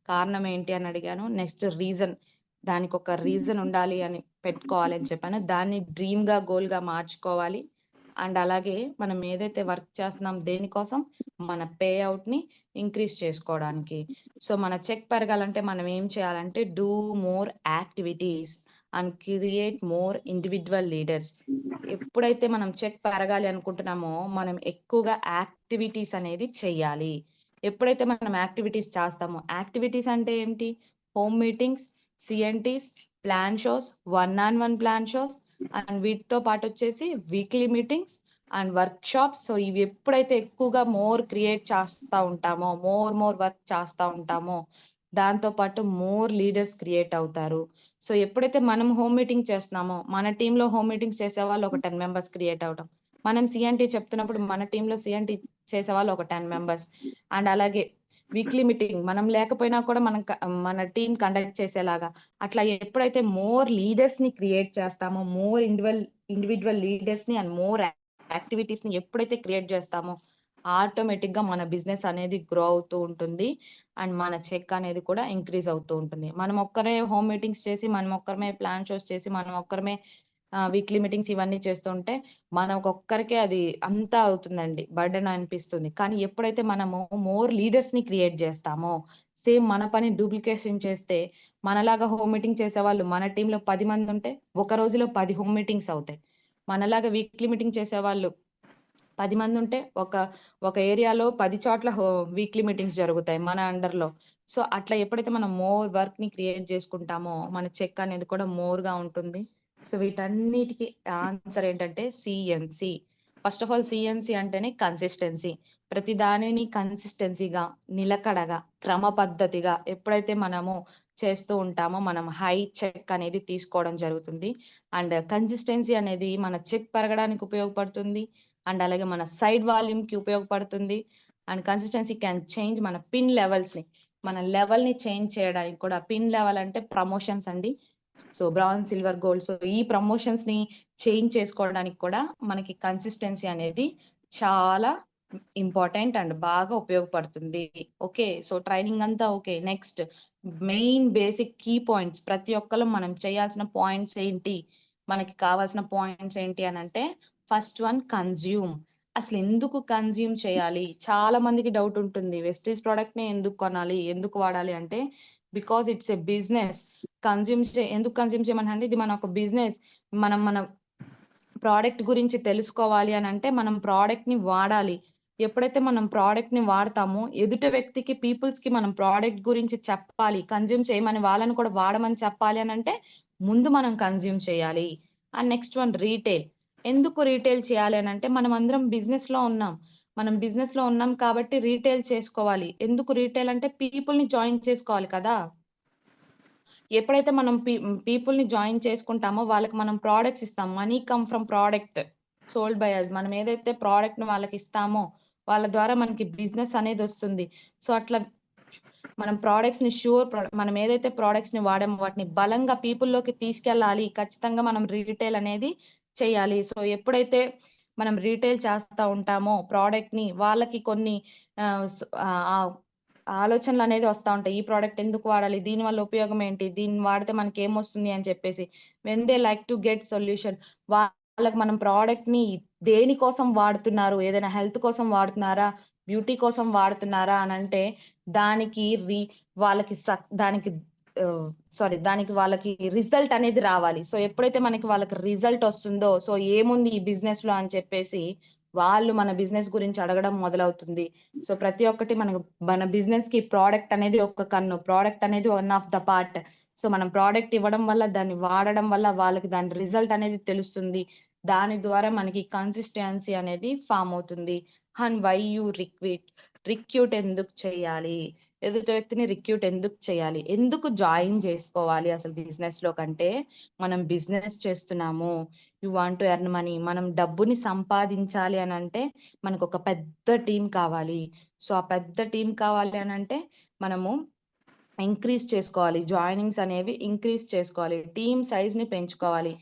[SPEAKER 1] కారణం ఏంటి అని అడిగాను. Next reason. దానికొక రీజన్ ఉండాలి అని పెట్టుకోవాలి అని చెప్పాను. దాన్ని డ్రీమ్‌గా, గోల్‌గా మార్చుకోవాలి. అండ్ అలాగే మనం ఏదైతే వర్క్ చేస్తున్నాం దేనికోసం? మన పే ఔట్‌ని ఇంక్రీజ్ చేసుకోవడానికి. సో, మన చెక్ పెరగాలంటే మనం ఏం చేయాలంటే do more activities and create more individual leaders. ఎప్పుడైతే మనం చెక్ పెరగాలి అనుకుంటున్నామో, మనం ఎక్కువగా యాక్టివిటీస్ అనేది చెయ్యాలి. ఎప్పుడైతే మనం యాక్టివిటీస్ చేస్తామో, యాక్టివిటీస్ అంటే ఏంటి? హోమ్ మీటింగ్స్, సీఎన్‌టీస్, plan shows, one on one plan shows and వీటితో పాటొచ్చేసి weekly meetings and workshops. So, ఇవి ఎప్పుడైతే ఎక్కువగా మోర్ క్రియేట్ చేస్తా ఉంటామో, మోర్ వర్క్ చేస్తా ఉంటామో, దాంతో పాటు మోర్ లీడర్స్ క్రియేట్ అవుతారు. సో, ఎప్పుడైతే మనం హోమ్ మీటింగ్ చేస్తున్నామో, మన టీమ్‌లో హోమ్ మీటింగ్స్ చేసేవాళ్ళు ఒక 10 మెంబర్స్ క్రియేట్ అవ్వడం. మనం సీఎన్‌టీ చెప్తున్నప్పుడు మన టీమ్‌లో సీఎన్‌టీ చేసేవాళ్ళు ఒక 10 మెంబర్స్. అండ్ అలాగే వీక్లీ మీటింగ్ మనం లేకపోయినా కూడా మన టీమ్ కండక్ట్ చేసేలాగా. అట్లా ఎప్పుడైతే మోర్ లీడర్స్‌ని క్రియేట్ చేస్తామో, మోర్ ఇండివిడ్యువల్ లీడర్స్‌ని అండ్ మోర్ యాక్టివిటీస్‌ని ఎప్పుడైతే క్రియేట్ చేస్తామో, ఆటోమేటిక్‌గా మన బిజినెస్ అనేది గ్రో అవుతూ ఉంటుంది. అండ్ మన చెక్ అనేది కూడా ఇంక్రీజ్ అవుతూ ఉంటుంది. మనం ఒక్కరే హోమ్ మీటింగ్స్ చేసి, మనం ఒక్కరమే ప్లాన్ షోస్ చేసి, మనం ఒక్కరమే వీక్లీ మీటింగ్స్ ఇవన్నీ చేస్తుంటే, మనకొక్కరికే అది అంతా అవుతుందండి. బర్డెన్ అనిపిస్తుంది. కానీ ఎప్పుడైతే మనము మోర్ లీడర్స్‌ని క్రియేట్ జేస్తామో, సేమ్ మన పని డూప్లికేషన్ చేస్తే, మనలాగా హోమ్ మీటింగ్ చేసేవాళ్ళు మన టీమ్‌లో 10 మందుంటే, ఒక రోజులో 10 హోమ్ మీటింగ్స్ అవుతాయి. మనలాగా వీక్లీ మీటింగ్ చేసేవాళ్ళు 10 మందుంటే ఒక ఏరియాలో 10 చోట్ల వీక్లీ మీటింగ్స్ జరుగుతాయి మన అండర్‌లో. సో, అట్లా ఎప్పుడైతే మనం మోర్ వర్క్‌ని క్రియేట్ చేసుకుంటామో, మన చెక్ అనేది కూడా మోర్‌గా ఉంటుంది. సో, వీటన్నిటికి ఆన్సర్ ఏంటంటే సీఎన్‌సి. ఫస్ట్ ఆఫ్ ఆల్ సీఎన్‌సి అంటేనే కన్సిస్టెన్సీ. ప్రతి దానిని కన్సిస్టెన్సీగా, నిలకడగా, క్రమ పద్ధతిగా ఎప్పుడైతే మనము చేస్తూ ఉంటామో, మనం హై చెక్ అనేది తీసుకోవడం జరుగుతుంది. అండ్ కన్సిస్టెన్సీ అనేది మన చెక్ పెరగడానికి ఉపయోగపడుతుంది. అండ్ అలాగే మన సైడ్ వాల్యూమ్‌కి ఉపయోగపడుతుంది. అండ్ కన్సిస్టెన్సీ క్యాన్ చేంజ్ మన పిన్ లెవెల్స్‌ని. మన లెవెల్‌ని చేంజ్ చేయడానికి కూడా పిన్ లెవెల్ అంటే ప్రమోషన్స్ అండి. So, bronze, silver, gold. So, ఈ ప్రమోషన్స్‌ని చేంజ్ చేసుకోవడానికి కూడా మనకి కన్సిస్టెన్సీ అనేది చాలా ఇంపార్టెంట్ అండ్ బాగా ఉపయోగపడుతుంది. ఓకే. సో, ట్రైనింగ్ అంతా okay. Next main basic key points ప్రతి ఒక్కళ్ళం మనం చేయాల్సిన పాయింట్స్ ఏంటి? మనకి కావాల్సిన పాయింట్స్ ఏంటి అనంటే ఫస్ట్ వన్ కన్జ్యూమ్. అసలెందుకు కన్జ్యూమ్ చేయాలి? చాలా మందికి డౌట్ ఉంటుంది. వెస్టీజ్ ప్రొడక్ట్‌నే ఎందుకు కొనాలి? ఎందుకు వాడాలి? అంటే బికాజ్ ఇట్స్ ఎ బిజినెస్. ఎందుకు కన్జ్యూమ్ చేయమనంటే ఇది మన ఒక బిజినెస్. మన ప్రొడక్ట్ గురించి తెలుసుకోవాలి అనంటే మనం ప్రొడక్ట్‌ని వాడాలి. ఎప్పుడైతే మనం ప్రొడక్ట్‌ని వాడతామో ఎదుటి వ్యక్తికి, పీపుల్స్‌కి మనం ప్రొడక్ట్ గురించి చెప్పాలి. కన్జ్యూమ్ చేయమని వాళ్ళని కూడా వాడమని చెప్పాలి అనంటే ముందు మనం కన్జ్యూమ్ చేయాలి. And next one retail. ఎందుకు రీటైల్ చేయాలి అనంటే మనం అందరం బిజినెస్‌లో ఉన్నాం. మనం బిజినెస్‌లో ఉన్నాం కాబట్టి రీటైల్ చేసుకోవాలి. ఎందుకు రీటైల్ అంటే పీపుల్‌ని జాయిన్ చేసుకోవాలి కదా! ఎప్పుడైతే మనం పీపుల్‌ని జాయిన్ చేసుకుంటామో వాళ్ళకి మనం ప్రొడక్ట్స్ ఇస్తాం. Money come from product sold by us. మనం ఏదైతే ప్రొడక్ట్‌ని వాళ్ళకిస్తామో వాళ్ళ ద్వారా మనకి బిజినెస్ అనేదొస్తుంది. సో, అట్లా మనం మనం ఏదైతే ప్రొడక్ట్స్‌ని వాడామో వాటిని బలంగా పీపుల్‌లోకి తీసుకెళ్ళాలి. ఖచ్చితంగా మనం రీటైల్ అనేది చేయాలి. సో, ఎప్పుడైతే మనం రీటైల్ చేస్తా ఉంటామో ప్రొడక్ట్‌ని వాళ్ళకి కొన్ని ఆహ్, స్ ఆహ్, ఆలోచనలనేది వస్తా ఉంటాయి. ఈ ప్రొడక్ట్ ఎందుకు వాడాలి? దీనివల్ల ఉపయోగం ఏంటి? దీన్ని వాడితే మనకేమొస్తుంది అని చెప్పేసి. When they like to get solution. వాళ్ళకి మనం ప్రొడక్ట్‌ని దేనికోసం వాడుతున్నారు? ఏదైనా హెల్త్ కోసం వాడుతున్నారా? బ్యూటీ కోసం వాడుతున్నారా? అనంటే దానికి రి వాళ్ళకి దానికి దానికి వాళ్ళకి రిజల్ట్ అనేది రావాలి. సో, ఎప్పుడైతే వాళ్ళకి రిజల్ట్ ఒస్తుందో, సో, ఏముంది ఈ బిజినెస్‌లో అని చెప్పేసి వాళ్ళు మన బిజినెస్ గురించి అడగడం మొదలవుతుంది. సో, ప్రతి ఒక్కటి మన బిజినెస్‌కి ప్రొడక్ట్ అనేది ఒక కన్ను. ప్రొడక్ట్ అనేది one of the part. So, మనం ప్రొడక్ట్ ఇవ్వడం వల్ల, దాన్ని వాడడం వల్ల వాళ్ళకి దాని రిజల్ట్ అనేది తెలుస్తుంది. దాని ద్వారా మనకి కన్సిస్టెన్సీ అనేది ఫార్మ్ అవుతుంది. అండ్ వై యూ రిక్రూట్ ఎందుకు చేయాలి? ఎదుటి వ్యక్తిని రిక్రూట్ ఎందుకు చేయాలి? ఎందుకు జాయిన్ జేసుకోవాలి అసలు బిజినెస్‌లో కంటే, మనం బిజినెస్ చేస్తున్నాము. You want to earn money. మనం డబ్బుని సంపాదించాలి అనంటే, మనకొక పెద్ద టీమ్ కావాలి. సో, ఆ పెద్ద టీమ్ కావాలి అనంటే, మనము ఇంక్రీజ్ చేసుకోవాలి. జాయినింగ్స్ అనేవి ఇంక్రీజ్ చేసుకోవాలి. టీమ్ సైజ్‌ని పెంచుకోవాలి.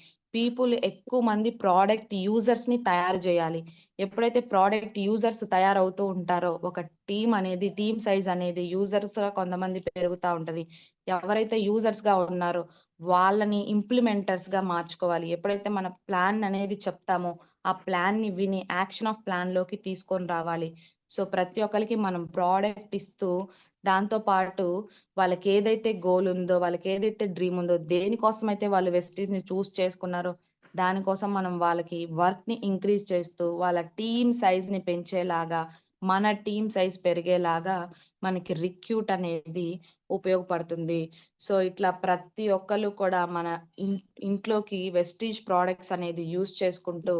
[SPEAKER 1] ఎక్కువ మంది ప్రొడక్ట్ యూజర్స్‌ని తయారు జేయాలి. ఎప్పుడైతే ప్రొడక్ట్ యూజర్స్ తయారవుతూ ఉంటారో, ఒక టీమ్ సైజ్ అనేది యూజర్స్‌గా కొంతమంది పెరుగుతా ఉంటది. ఎవరైతే యూజర్స్‌గా ఉన్నారో, వాళ్ళని ఇంప్లిమెంటర్స్‌గా మార్చుకోవాలి. ఎప్పుడైతే మన ప్లాన్ అనేది చెప్తామో, ఆ ప్లాన్‌ని విని యాక్షన్ ఆఫ్ ప్లాన్‌లోకి తీసుకొని రావాలి. సో, ప్రతి ఒక్కళ్ళకి మనం ప్రొడక్ట్ ఇస్తూ, దాంతో పాటు వాళ్ళకేదైతే గోల్ ఉందో, వాళ్ళకేదైతే డ్రీమ్ ఉందో, దేనికోసమైతే వాళ్ళు వెస్టీజ్‌ని చేసుకున్నారో, దానికోసం మనం వాళ్ళకి వర్క్‌ని ఇంక్రీజ్ చేస్తూ, వాళ్ళ టీమ్ సైజ్‌ని పెంచేలాగా, మన టీమ్ సైజ్ పెరిగేలాగా మనకి రిక్రూట్ అనేది ఉపయోగపడుతుంది. సో, ఇట్లా ప్రతి ఒక్కళ్ళు కూడా మన ఇంట్లోకి వెస్టీజ్ ప్రొడక్ట్స్ అనేది యూజ్ చేసుకుంటూ,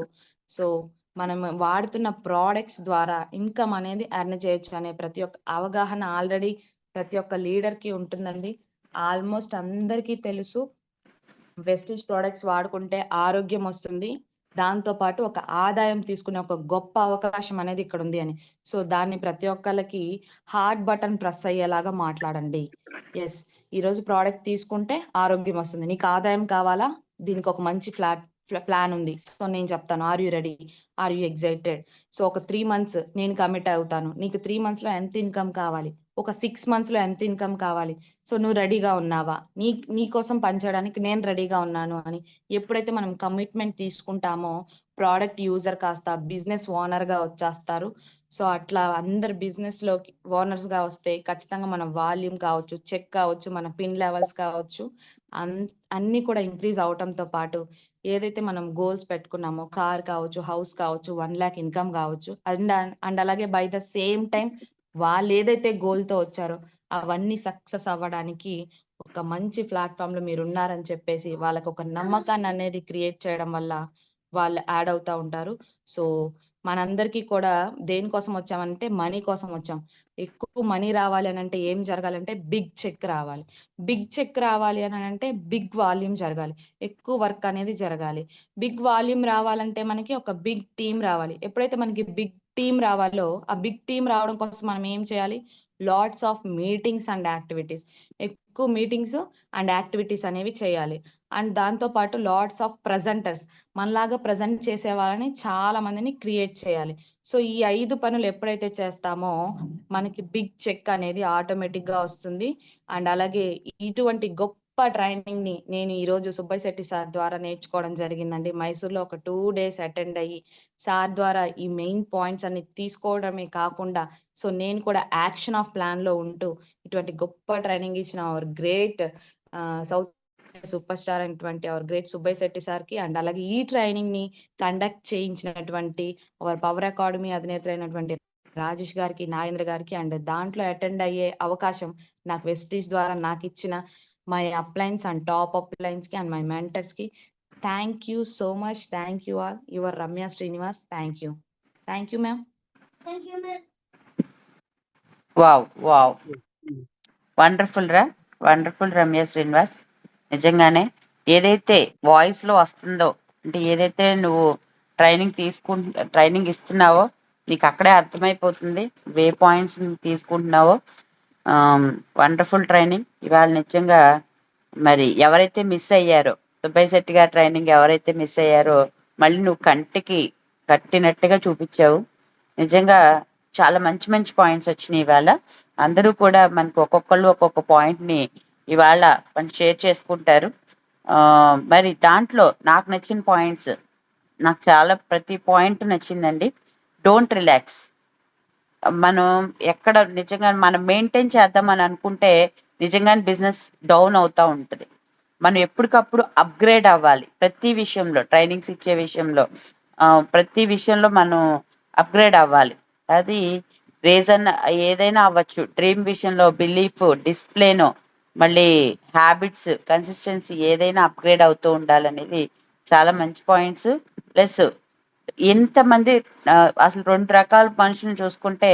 [SPEAKER 1] సో, మనం వాడుతున్న ప్రొడక్ట్స్ ద్వారా ఇన్‌కమ్ అనేది ఎర్న్ చేయొచ్చు అనే ప్రతి ఒక్క అవగాహన ఆల్రెడీ ప్రతి ఒక్క లీడర్‌కి ఉంటుందండి. ఆల్‌మోస్ట్ అందరికీ తెలుసు. వెస్టీజ్ ప్రొడక్ట్స్ వాడుకుంటే ఆరోగ్యమొస్తుంది. దాంతో పాటు ఒక ఆదాయం తీసుకునే ఒక గొప్ప అవకాశం అనేది ఇక్కడుంది అని. సో, దాన్ని ప్రతి ఒక్కళ్ళకి హార్ట్ బటన్ ప్రెస్ అయ్యేలాగా మాట్లాడండి. యెస్. ఈరోజు ప్రొడక్ట్ తీసుకుంటే ఆరోగ్యమొస్తుంది. నీకు ఆదాయం కావాలా? దీనికొక మంచి ప్లాన్ ఉంది. సో, నేను చెప్తాను. Are you ready? Are you excited? So, ఒక 3 మంత్స్ నేను కమిట్ అవుతాను. నీకు 3 మంత్స్‌లో ఎంత ఇన్‌కమ్ కావాలి? ఒక 6 మంత్స్‌లో ఎంత ఇన్‌కమ్ కావాలి? సో, నువ్వు రెడీగా ఉన్నావా? నీ కోసం పనిచేయడానికి నేను రెడీగా ఉన్నాను అని ఎప్పుడైతే మనం కమిట్మెంట్ తీసుకుంటామో, ప్రొడక్ట్ యూజర్ కాస్త బిజినెస్ ఓనర్‌గా వచ్చేస్తారు. సో, అట్లా అందరు బిజినెస్‌లోకి ఓనర్స్‌గా వస్తే ఖచ్చితంగా మన వాల్యూమ్ కావచ్చు, చెక్ కావచ్చు, మన పిన్ లెవెల్స్ కావచ్చు, అన్ అన్నీ కూడా ఇంక్రీజ్ అవ్వటంతో పాటు ఏదైతే మనం గోల్స్ పెట్టుకున్నామో కార్ కావచ్చు, హౌస్ కావచ్చు, 1,00,000 ఇన్‌కమ్ కావచ్చు. అండ్ అలాగే బై ద సేమ్ టైమ్ వాళ్ళేదైతే గోల్‌తో వచ్చారో అవన్నీ సక్సెస్ అవ్వడానికి ఒక మంచి ప్లాట్‌ఫార్మ్‌లో మీరున్నారని చెప్పేసి వాళ్ళకొక నమ్మకాన్ననేది క్రియేట్ చేయడం వల్ల వాళ్ళు యాడ్ అవుతా ఉంటారు. సో, మనందరికీ కూడా దేనికోసం వచ్చామంటే మనీ కోసం వచ్చాం. ఎక్కువ మనీ రావాలి అనంటే ఏం జరగాలంటే బిగ్ చెక్ రావాలి. బిగ్ చెక్ రావాలి అనంటే బిగ్ వాల్యూమ్ జరగాలి. ఎక్కువ వర్క్ అనేది జరగాలి. బిగ్ వాల్యూమ్ రావాలంటే మనకి ఒక బిగ్ టీమ్ రావాలి. ఎప్పుడైతే మనకి బిగ్ టీమ్ రావాలో, ఆ బిగ్ టీమ్ రావడం కోసం మనం ఏం చేయాలి? Lots of meetings and activities. ఎక్కువ మీటింగ్స్ అండ్ యాక్టివిటీస్ అనేవి చేయాలి. అండ్ దాంతో పాటు లాట్స్ ఆఫ్ ప్రెజెంటర్స్. మనలాగా ప్రెజెంట్ చేసే వాళ్ళని చాలా మందిని క్రియేట్ చేయాలి. సో, ఈ 5 పనులు ఎప్పుడైతే చేస్తామో, మనకి బిగ్ చెక్ అనేది ఆటోమేటిక్‌గా వస్తుంది. అండ్ అలాగే ఇటువంటి గొప్ప ట్రైనింగ్‌ని నేను ఈరోజు సుబ్బయ్య శెట్టి సార్ ద్వారా నేర్చుకోవడం జరిగిందండి. మైసూర్‌లో ఒక 2 డేస్ అటెండ్ అయ్యి, సార్ ద్వారా ఈ మెయిన్ పాయింట్స్ అన్ని తీసుకోవడమే కాకుండా, సో, నేను కూడా యాక్షన్ ఆఫ్ ప్లాన్‌లో ఉంటూ, ఇటువంటి గొప్ప ట్రైనింగ్ ఇచ్చిన hour great south super star అయినటువంటి అవర్ గ్రేట్ సుబ్బయ్య శెట్టి సార్‌కి అండ్ అలాగే ఈ ట్రైనింగ్‌ని కండక్ట్ చేయించినటువంటి అవర్ పవర్ అకాడమీ అధినేత అయినటువంటి రాజేష్ గారికి, నాగేంద్ర గారికి అండ్ దాంట్లో అటెండ్ అయ్యే అవకాశం నాకు వెస్టీజ్ ద్వారా నాకిచ్చిన మై అప్‌లైన్స్ అండ్ టాప్ అప్‌లైన్స్‌కి అండ్ మై మెంటర్స్‌కి thank you so much. Thank you all. Your Ramya Srinivas. Thank you. Thank you ma'am.
[SPEAKER 2] Wow wow wonderful రా, వండర్ఫుల్ రమ్య శ్రీనివాస్. నిజంగానే ఏదైతే వాయిస్ లో వస్తుందో, అంటే ఏదైతే నువ్వు ట్రైనింగ్ ఇస్తున్నావో నీకు అక్కడే అర్థమైపోతుంది వే పాయింట్స్ తీసుకుంటున్నావో. వండర్ఫుల్ ట్రైనింగ్ ఇవాళ నిజంగా. మరి ఎవరైతే మిస్ అయ్యారో, సుబ్బయ్య శెట్టి గారి ట్రైనింగ్ ఎవరైతే మిస్ అయ్యారో మళ్ళీ నువ్వు కంటికి కట్టినట్టుగా చూపించావు. నిజంగా చాలా మంచి మంచి పాయింట్స్ వచ్చినాయి ఇవాళ. అందరూ కూడా మనకు ఒక్కొక్కళ్ళు ఒక్కొక్క పాయింట్ ని ఇవాళ మనం షేర్ చేసుకుంటారు. మరి దాంట్లో నాకు నచ్చిన పాయింట్స్, నాకు చాలా ప్రతి పాయింట్ నచ్చిందండి. Don't relax. మనం ఎక్కడ నిజంగా మనం మెయింటైన్ చేద్దామని అనుకుంటే నిజంగానే బిజినెస్ డౌన్ అవుతా ఉంటుంది. మనం ఎప్పటికప్పుడు అప్గ్రేడ్ అవ్వాలి ప్రతి విషయంలో, ట్రైనింగ్స్ ఇచ్చే విషయంలో, ప్రతి విషయంలో మనం అప్గ్రేడ్ అవ్వాలి. అది రీజన్ ఏదైనా అవ్వచ్చు. డ్రీమ్ విషయంలో బిలీఫ్, డిస్ప్లేనో, మళ్ళీ హ్యాబిట్స్, కన్సిస్టెన్సీ ఏదైనా అప్గ్రేడ్ అవుతూ ఉండాలనేది చాలా మంచి పాయింట్స్. ప్లస్ ఎంతమంది అసలు 2 రకాల మనుషులను చూసుకుంటే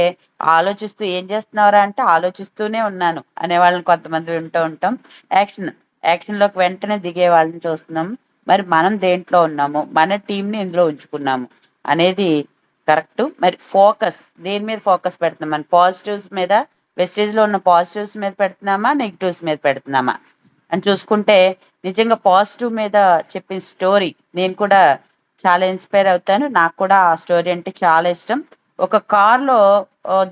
[SPEAKER 2] ఆలోచిస్తూ ఏం చేస్తున్నారా అంటే ఆలోచిస్తూనే ఉన్నాను అనే వాళ్ళని కొంతమంది వింటూ ఉంటాం. యాక్షన్ లోకి వెంటనే దిగే వాళ్ళని చూస్తున్నాం. మరి మనం దేంట్లో ఉన్నాము, మన టీంని ఇందులో ఉంచుకున్నాము అనేది కరెక్ట్. మరి ఫోకస్ దేని మీద ఫోకస్ పెడుతున్నాం? మన పాజిటివ్స్ మీద, వెస్టేజ్ లో ఉన్న పాజిటివ్స్ మీద పెడుతున్నామా, నెగిటివ్స్ మీద పెడుతున్నామా అని చూసుకుంటే నిజంగా పాజిటివ్ మీద చెప్పిన స్టోరీ నేను కూడా చాలా ఇన్స్పైర్ అవుతాను. నాకు కూడా ఆ స్టోరీ అంటే చాలా ఇష్టం. ఒక కార్లో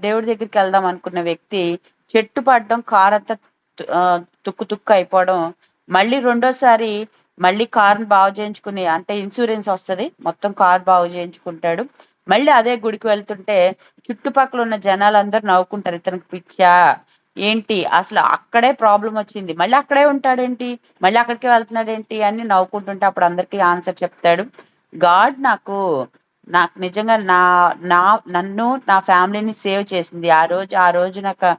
[SPEAKER 2] దేవుడి దగ్గరికి వెళ్దాం అనుకున్న వ్యక్తి చెట్టు పడడం, కార్ అంతా తుక్కు తుక్కు అయిపోవడం, మళ్ళీ రెండోసారి మళ్ళీ కార్ని బాగు చేయించుకుని, అంటే ఇన్సూరెన్స్ వస్తుంది, మొత్తం కార్ బాగు చేయించుకుంటాడు. మళ్ళీ అదే గుడికి వెళ్తుంటే చుట్టుపక్కల ఉన్న జనాలందరూ నవ్వుకుంటారు, ఇతనికి పిచ్చా ఏంటి, అసలు అక్కడే ప్రాబ్లం వచ్చింది మళ్ళీ అక్కడే ఉంటాడేంటి, మళ్ళీ అక్కడికే వెళ్తున్నాడేంటి అని నవ్వుకుంటుంటే అప్పుడు అందరికీ ఆన్సర్ చెప్తాడు. గాడ్ నాకు నిజంగా నన్ను నా ఫ్యామిలీని సేవ్ చేసింది. ఆ రోజు నాకు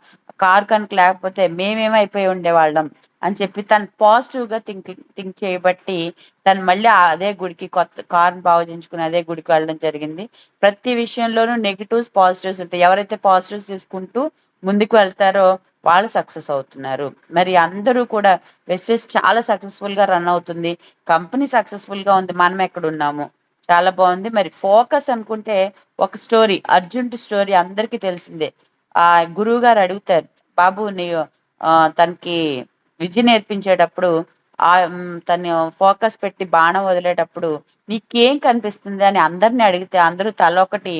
[SPEAKER 2] కార్ కనుక లేకపోతే మేమేమైపోయి ఉండేవాళ్ళం అని చెప్పి తను పాజిటివ్ గా థింక్ చేయబట్టి తను మళ్ళీ అదే గుడికి, కొత్త కార్ బాగు చేయించుకుని అదే గుడికి వెళ్ళడం జరిగింది. ప్రతి విషయంలోనూ నెగిటివ్స్, పాజిటివ్స్ ఉంటాయి. ఎవరైతే పాజిటివ్స్ తీసుకుంటూ ముందుకు వెళ్తారో వాళ్ళు సక్సెస్ అవుతున్నారు. మరి అందరూ కూడా వెస్టేజ్ చాలా సక్సెస్ఫుల్ గా రన్ అవుతుంది, కంపెనీ సక్సెస్ఫుల్ గా ఉంది, మనం ఎక్కడ ఉన్నాము చాలా బాగుంది. మరి ఫోకస్ అనుకుంటే ఒక స్టోరీ, అర్జున్ స్టోరీ అందరికీ తెలిసిందే. ఆ గురువు గారు అడుగుతారు, బాబు నీ తనకి విద్య నేర్పించేటప్పుడు తను ఫోకస్ పెట్టి బాణం వదిలేటప్పుడు నీకేం కనిపిస్తుంది అని అందరిని అడిగితే అందరూ తల ఒకటి,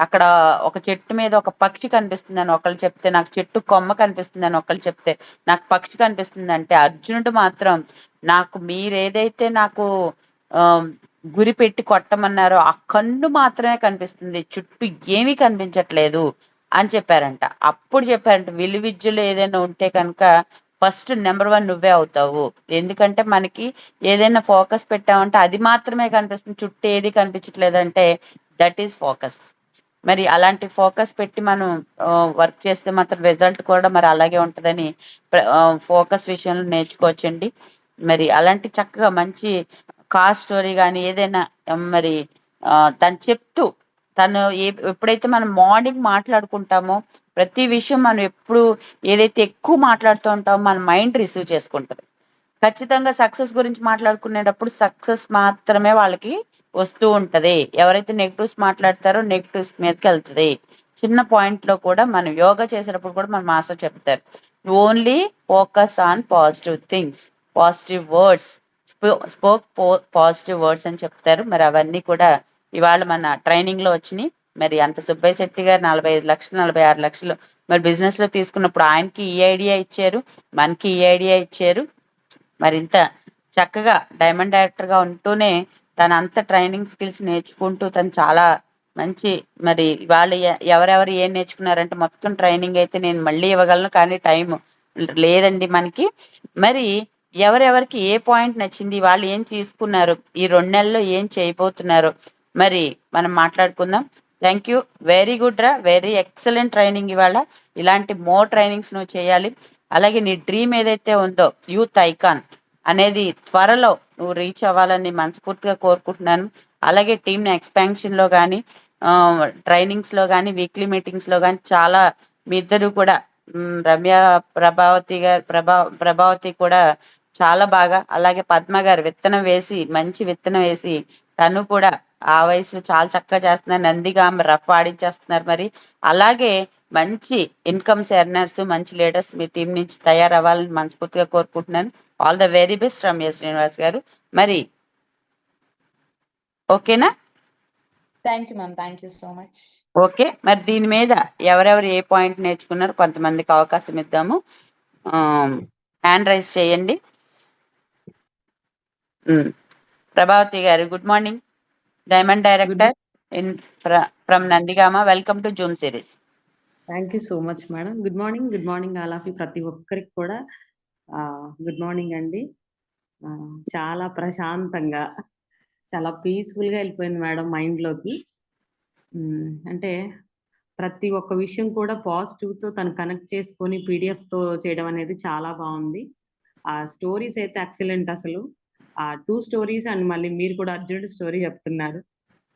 [SPEAKER 2] అక్కడ ఒక చెట్టు మీద ఒక పక్షి కనిపిస్తుంది అని ఒకళ్ళు చెప్తే, నాకు చెట్టు కొమ్మ కనిపిస్తుంది అని ఒకళ్ళు చెప్తే, నాకు పక్షి కనిపిస్తుంది అంటే అర్జునుడు మాత్రం నాకు మీరేదైతే నాకు గురి పెట్టి కొట్టమన్నారో ఆ కన్ను మాత్రమే కనిపిస్తుంది, చుట్టూ ఏమీ కనిపించట్లేదు అని చెప్పారంట. అప్పుడు చెప్పారంట, విలువిద్యలో ఏదైనా ఉంటే కనుక ఫస్ట్ నెంబర్ 1 నువ్వే అవుతావు. ఎందుకంటే మనకి ఏదైనా ఫోకస్ పెట్టామంటే అది మాత్రమే కనిపిస్తుంది, చుట్టూ ఏది కనిపించట్లేదంటే దట్ ఈస్ ఫోకస్. మరి అలాంటి ఫోకస్ పెట్టి మనం వర్క్ చేస్తే మాత్రం రిజల్ట్ కూడా మరి అలాగే ఉంటుందని ఫోకస్ విషయంలో నేర్చుకోవచ్చండి. మరి అలాంటి చక్కగా మంచి కార్ స్టోరీ కానీ ఏదైనా మరి తను చెప్తూ తను ఎప్పుడైతే మనం మార్నింగ్ మాట్లాడుకుంటామో ప్రతి విషయం మనం ఎప్పుడు ఏదైతే ఎక్కువ మాట్లాడుతూ ఉంటామో మన మైండ్ రిసీవ్ చేసుకుంటుంది. ఖచ్చితంగా సక్సెస్ గురించి మాట్లాడుకునేటప్పుడు సక్సెస్ మాత్రమే వాళ్ళకి వస్తూ ఉంటది. ఎవరైతే నెగిటివ్స్ మాట్లాడతారో నెగిటివ్స్ మీదకి వెళ్తుంది. చిన్న పాయింట్ లో కూడా మనం యోగా చేసేటప్పుడు కూడా మన మాస్టర్ చెప్తారు, only focus on positive things, positive words, spoke positive words అని చెప్తారు. మరి అవన్నీ కూడా ఇవాళ మన ట్రైనింగ్ లో వచ్చినాయి. మరి అంత సుబ్బయ్య శెట్టి గారు 45 లక్షలు 46 లక్షలు మరి బిజినెస్ లో తీసుకున్నప్పుడు ఆయనకి ఈ ఐడియా ఇచ్చారు, మనకి ఈ ఐడియా ఇచ్చారు. మరి ఇంత చక్కగా డైమండ్ డైరెక్టర్ గా ఉంటూనే తన అంత ట్రైనింగ్ స్కిల్స్ నేర్చుకుంటూ తను చాలా మంచి, మరి వాళ్ళు ఎవరెవరు ఏం నేర్చుకున్నారంటే మొత్తం ట్రైనింగ్ అయితే నేను మళ్ళీ ఇవ్వగలను కానీ టైం లేదండి మనకి. మరి ఎవరెవరికి ఏ పాయింట్ నచ్చింది, వాళ్ళు ఏం తీసుకున్నారు, ఈ 2 నెలల్లో ఏం చేయబోతున్నారు మరి మనం మాట్లాడుకుందాం. థ్యాంక్ యూ, వెరీ గుడ్ రా, వెరీ ఎక్సలెంట్ ట్రైనింగ్ ఇవాళ. ఇలాంటి మోర్ ట్రైనింగ్స్ నువ్వు చేయాలి. అలాగే నీ డ్రీమ్ ఏదైతే ఉందో యూత్ ఐకాన్, అనేది త్వరలో నువ్వు రీచ్ అవ్వాలని మనస్ఫూర్తిగా కోరుకుంటున్నాను. అలాగే టీమ్ ఎక్స్పాన్షన్ లో కానీ, ట్రైనింగ్స్ లో కానీ, వీక్లీ మీటింగ్స్ లో కానీ చాలా మీ ఇద్దరు కూడా రమ్య, ప్రభావతి కూడా చాలా బాగా, అలాగే పద్మ గారు మంచి విత్తనం వేసి తను కూడా ఆ వయసులో చాలా చక్కగా చేస్తున్నారు. నందిగా రఫ్ ఆడించేస్తున్నారు. మరి అలాగే మంచి ఇన్కమ్స్ ఎర్నర్స్, మంచి లీడర్స్ మీ టీం నుంచి తయారవ్వాలని మనస్ఫూర్తిగా కోరుకుంటున్నాను. All the very best Ramya Srinivas గారు. మరి ఓకేనా?
[SPEAKER 1] Thank you ma'am, thank you so much.
[SPEAKER 2] Okay, మరి దీని మీద ఎవరెవరు ఏ పాయింట్ నేర్చుకున్నారు కొంతమందికి అవకాశం ఇద్దాము. హ్యాండ్ రైజ్ చేయండి. ప్రభావతి గారు, good morning. Diamond director from Nandigama. Welcome to Zoom series.
[SPEAKER 3] Thank you so much madam. Good morning all of you. ప్రతి ఒక్కరికి కూడా గుడ్ మార్నింగ్ అండి. చాలా ప్రశాంతంగా, చాలా పీస్ఫుల్గా వెళ్ళిపోయింది మేడం మైండ్లోకి. అంటే ప్రతి ఒక్క విషయం కూడా పాజిటివ్తో తను కనెక్ట్ చేసుకొని పీడిఎఫ్తో చేయడం అనేది చాలా బాగుంది. ఆ స్టోరీస్ అయితే ఎక్సలెంట్. అసలు ఆ 2 స్టోరీస్ అండ్ మళ్ళీ మీరు కూడా అర్జునుడి స్టోరీ చెప్తున్నారు.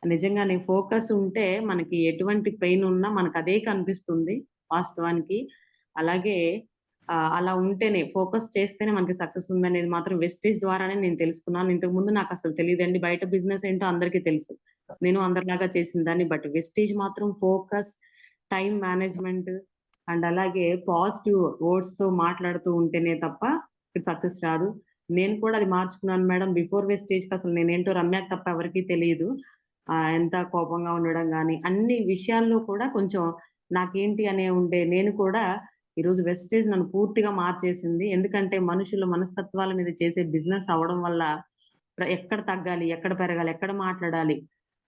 [SPEAKER 3] నిజంగానే ఫోకస్ ఉంటే మనకి ఎటువంటి పెయిన్ ఉన్నా మనకు అదే కనిపిస్తుంది వాస్తవానికి. అలాగే అలా ఉంటేనే, ఫోకస్ చేస్తేనే మనకి సక్సెస్ ఉందనేది మాత్రం వెస్టేజ్ ద్వారానే నేను తెలుసుకున్నాను. ఇంతకు ముందు నాకు అసలు తెలియదండి. బయట బిజినెస్ ఏంటో అందరికీ తెలుసు, నేను అందరిలాగా చేసిన దాన్ని. బట్ వెస్టేజ్ మాత్రం ఫోకస్, టైం మేనేజ్మెంట్ అండ్ అలాగే పాజిటివ్ వర్డ్స్ తో మాట్లాడుతూ ఉంటేనే తప్ప సక్సెస్ రాదు. నేను కూడా అది మార్చుకున్నాను మేడం. బిఫోర్ వెస్టేజ్ కి అసలు నేనేంటో రమ్యకు తప్ప ఎవరికీ తెలియదు. ఎంత కోపంగా ఉండడం కానీ అన్ని విషయాల్లో కూడా కొంచెం నాకేంటి అనే ఉండే నేను కూడా ఈరోజు వెస్టేజ్ నన్ను పూర్తిగా మార్చేసింది. ఎందుకంటే మనుషుల మనస్తత్వాల మీద చేసే బిజినెస్ అవడం వల్ల ఎక్కడ తగ్గాలి, ఎక్కడ పెరగాలి, ఎక్కడ మాట్లాడాలి